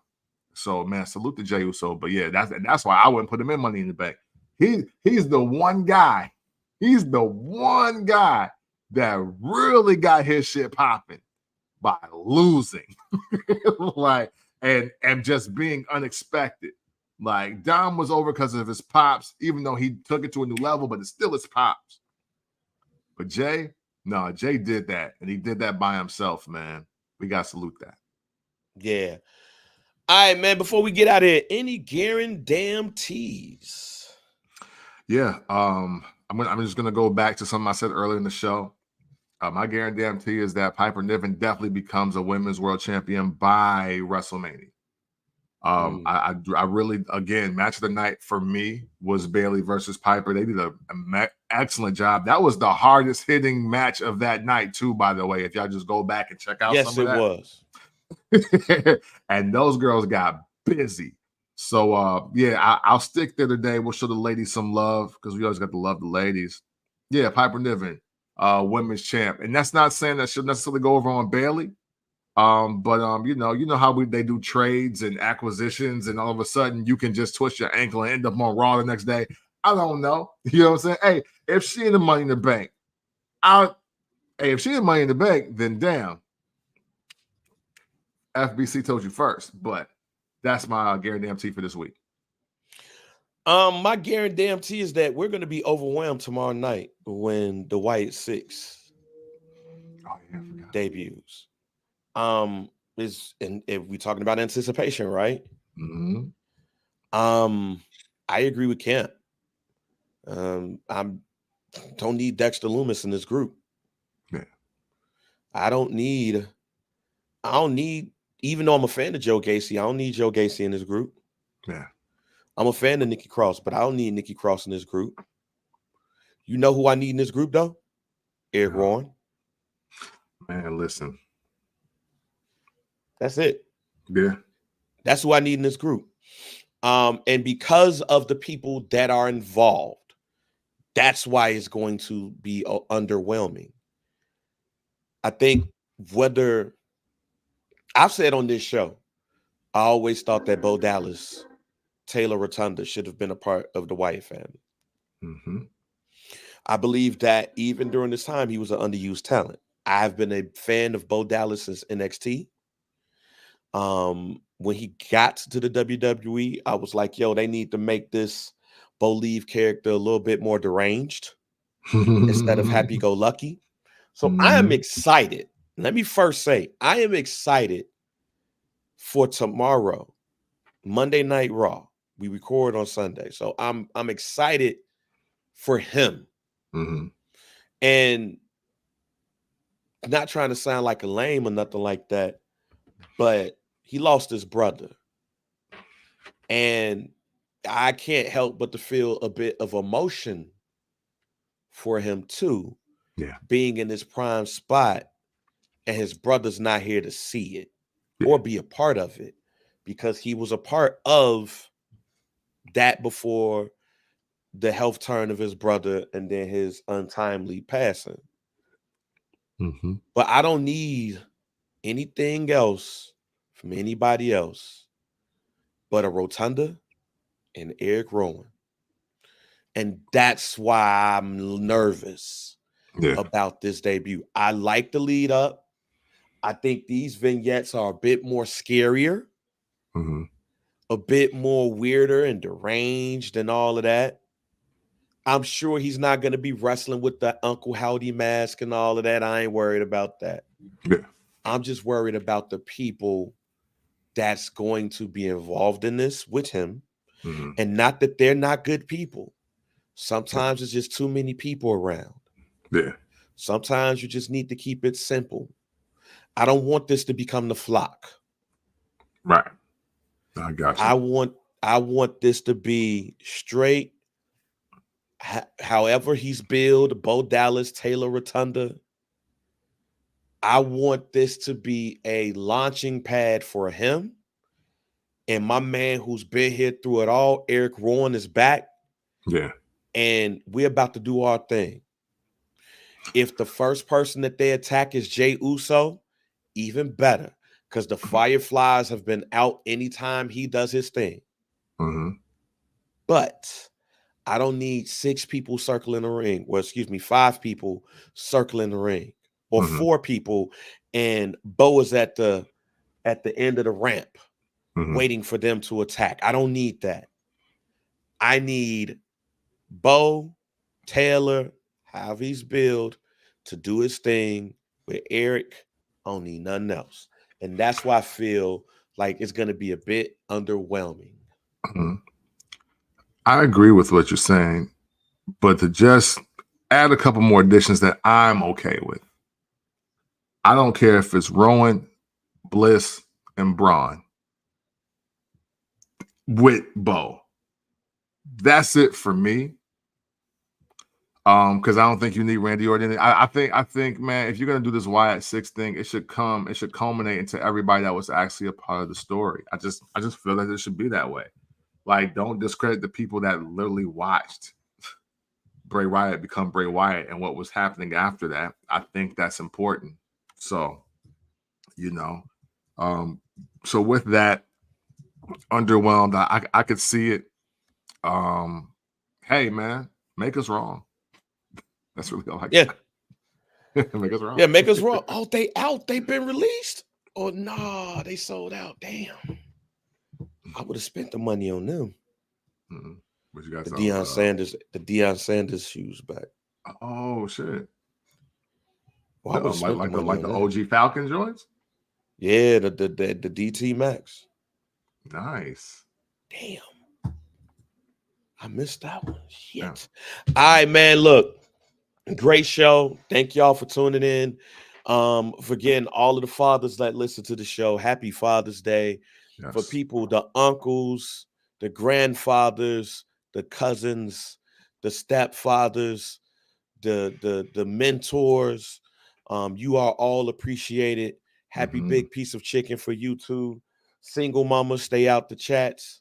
[SPEAKER 1] So, man, salute to Jey Uso. But yeah, that's why I wouldn't put him in Money in the Bank. He's the one guy. He's the one guy that really got his shit popping by losing. Like, and just being unexpected. Like, Dom was over because of his pops, even though he took it to a new level, but it's still his pops. But Jay did that. And he did that by himself, man. We got to salute that.
[SPEAKER 2] Yeah. All right, man. Before we get out of here, any guarantees?
[SPEAKER 1] Yeah. I'm just gonna go back to something I said earlier in the show. My guarantee is that Piper Niven definitely becomes a women's world champion by WrestleMania. I really, again, match of the night for me was Bayley versus Piper. They did an excellent job. That was the hardest hitting match of that night too, by the way. If y'all just go back and check out some of that.
[SPEAKER 2] Yes, it was.
[SPEAKER 1] And those girls got busy. So I'll stick there today. We'll show the ladies some love because we always got to love the ladies. Yeah, Piper Niven, women's champ. And that's not saying that she'll necessarily go over on Bayley. But you know how they do trades and acquisitions, and all of a sudden you can just twist your ankle and end up on Raw the next day. I don't know. You know what I'm saying? Hey, if she in the Money in the Bank, if she in Money in the Bank, then damn. FBC told you first, but that's my guarantee for this week.
[SPEAKER 2] My guarantee is that we're going to be overwhelmed tomorrow night when the White Six debuts. If we're talking about anticipation, right?
[SPEAKER 1] Mm-hmm.
[SPEAKER 2] I agree with Camp. I don't need Dexter Lumis in this group.
[SPEAKER 1] Yeah.
[SPEAKER 2] I don't need, even though I'm a fan of Joe Gacy, I don't need Joe Gacy in this group.
[SPEAKER 1] Yeah.
[SPEAKER 2] I'm a fan of Nikki Cross, but I don't need Nikki Cross in this group. You know who I need in this group, though? Eric Rowan.
[SPEAKER 1] Man, listen.
[SPEAKER 2] That's it.
[SPEAKER 1] Yeah.
[SPEAKER 2] That's who I need in this group. And because of the people that are involved, that's why it's going to be underwhelming. I think whether I've said on this show, I always thought that Bo Dallas, Taylor Rotunda should have been a part of the Wyatt family.
[SPEAKER 1] Mm-hmm.
[SPEAKER 2] I believe that even during this time, he was an underused talent. I've been a fan of Bo Dallas since NXT. When he got to the WWE, I was like, yo, they need to make this Bo Leave character a little bit more deranged instead of happy-go-lucky. So I am excited. Let me first say, I am excited for tomorrow, Monday Night Raw. We record on Sunday. So I'm excited for him.
[SPEAKER 1] Mm-hmm.
[SPEAKER 2] And not trying to sound like a lame or nothing like that, but he lost his brother. And I can't help but to feel a bit of emotion for him too.
[SPEAKER 1] Yeah.
[SPEAKER 2] Being in his prime spot and his brother's not here to see it or be a part of it, because he was a part of that before the health turn of his brother and then his untimely passing.
[SPEAKER 1] Mm-hmm.
[SPEAKER 2] But I don't need anything else from anybody else but a Rotunda and Eric Rowan. And that's why I'm nervous about this debut. I like the lead up. I think these vignettes are a bit more scarier, a bit more weirder and deranged and all of that. I'm sure he's not going to be wrestling with the Uncle Howdy mask and all of that. I ain't worried about that.
[SPEAKER 1] Yeah.
[SPEAKER 2] I'm just worried about the people that's going to be involved in this with him. And not that they're not good people. Sometimes it's just too many people around.
[SPEAKER 1] Yeah.
[SPEAKER 2] Sometimes you just need to keep it simple. I don't want this to become the flock.
[SPEAKER 1] Right. I got you.
[SPEAKER 2] I want this to be straight. However he's billed, Bo Dallas, Taylor Rotunda. I want this to be a launching pad for him. And my man who's been here through it all, Eric Rowan, is back.
[SPEAKER 1] Yeah.
[SPEAKER 2] And we're about to do our thing. If the first person that they attack is Jey Uso, even better, because the Fireflies have been out anytime he does his thing. But I don't need 6 people circling the ring. Well, excuse me, 5 people circling the ring, or 4 people, and Bo is at the end of the ramp waiting for them to attack. I don't need that. I need Bo, Taylor, however he's billed, to do his thing with Eric. I don't need nothing else. And that's why I feel like it's going to be a bit underwhelming.
[SPEAKER 1] I agree with what you're saying, but to just add a couple more additions that I'm okay with. I don't care if it's Rowan, Bliss, and Braun with Bo. That's it for me. Because I don't think you need Randy Orton. I think, man, if you're gonna do this Wyatt 6 thing, it should culminate into everybody that was actually a part of the story. I just feel like it should be that way. Like, don't discredit the people that literally watched Bray Wyatt become Bray Wyatt and what was happening after that. I think that's important. So, so with that, underwhelmed, I could see it. Hey, man, make us wrong. That's really all I got. Make us wrong.
[SPEAKER 2] Yeah, make us wrong. Oh, they out. They've been released. Oh, no, they sold out. Damn. I would have spent the money on them.
[SPEAKER 1] What you got?
[SPEAKER 2] The Deion Sanders shoes back.
[SPEAKER 1] Oh shit!
[SPEAKER 2] Well,
[SPEAKER 1] like the OG Falcon joints.
[SPEAKER 2] Yeah, the DT Max.
[SPEAKER 1] Nice.
[SPEAKER 2] Damn. I missed that one. Shit.
[SPEAKER 1] Yeah.
[SPEAKER 2] All right, man. Look, great show. Thank y'all for tuning in. For again, all of the fathers that listen to the show, happy Father's Day.
[SPEAKER 1] Yes.
[SPEAKER 2] For people, the uncles, the grandfathers, the cousins, the stepfathers, the mentors. You are all appreciated. Happy big piece of chicken for you too. Single mamas, stay out the chats.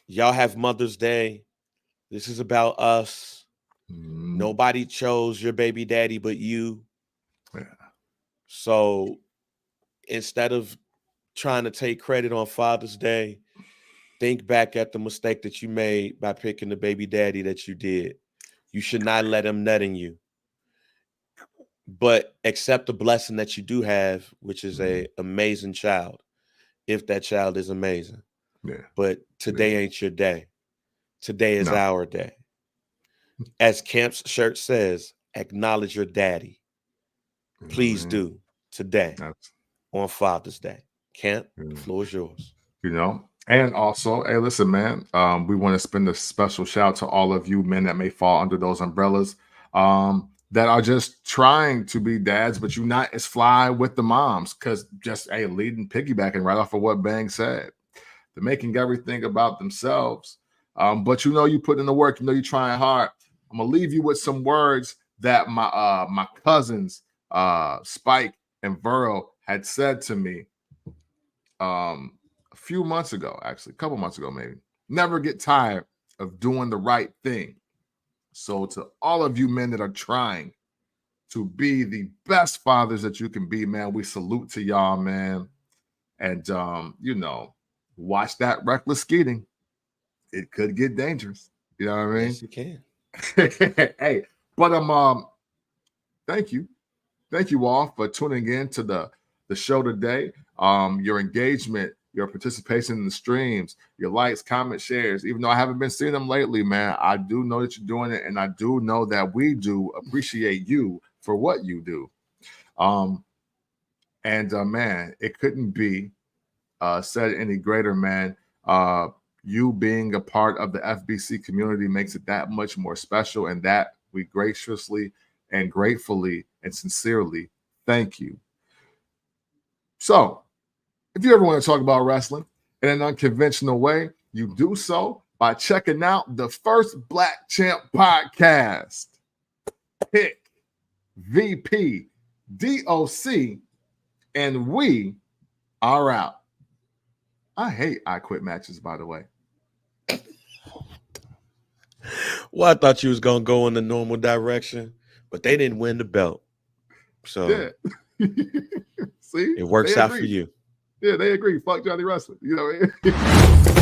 [SPEAKER 2] Y'all have Mother's Day. This is about us. Nobody chose your baby daddy but you.
[SPEAKER 1] Yeah.
[SPEAKER 2] So instead of trying to take credit on Father's Day, think back at the mistake that you made by picking the baby daddy that you did. You should not let him nut in you. But accept the blessing that you do have, which is a amazing child, if that child is amazing.
[SPEAKER 1] Yeah.
[SPEAKER 2] But today ain't your day. Today is our day. As Camp's shirt says, acknowledge your daddy. Please do today on Father's Day. Camp, the floor is yours.
[SPEAKER 1] You know, and also, hey, listen, man, we want to spend a special shout out to all of you men that may fall under those umbrellas that are just trying to be dads, but you're not as fly with the moms because just, hey, leading, piggybacking right off of what Bang said. They're making everything about themselves. But you know, you put in the work, you know, you're trying hard. I'm going to leave you with some words that my cousins, Spike and Verl, had said to me a few months ago, actually, a couple months ago, maybe. Never get tired of doing the right thing. So to all of you men that are trying to be the best fathers that you can be, man, we salute to y'all, man. And, you know, watch that reckless skating. It could get dangerous. You know what I mean?
[SPEAKER 2] Yes, you can.
[SPEAKER 1] Hey, but thank you. Thank you all for tuning in to the show today. Your engagement, your participation in the streams, your likes, comments, shares. Even though I haven't been seeing them lately, man, I do know that you're doing it, and I do know that we do appreciate you for what you do. Man, it couldn't be said any greater, man. You being a part of the FBC community makes it that much more special, and that we graciously and gratefully and sincerely thank you. So, if you ever want to talk about wrestling in an unconventional way, you do so by checking out the First Black Champ podcast. Pick VP DOC, and we are out. I hate I quit matches, by the way.
[SPEAKER 2] Well, I thought you was gonna go in the normal direction, but they didn't win the belt. So
[SPEAKER 1] yeah. See,
[SPEAKER 2] it works out for you.
[SPEAKER 1] Yeah, they agree. Fuck Johnny Wrestling. You know what I mean?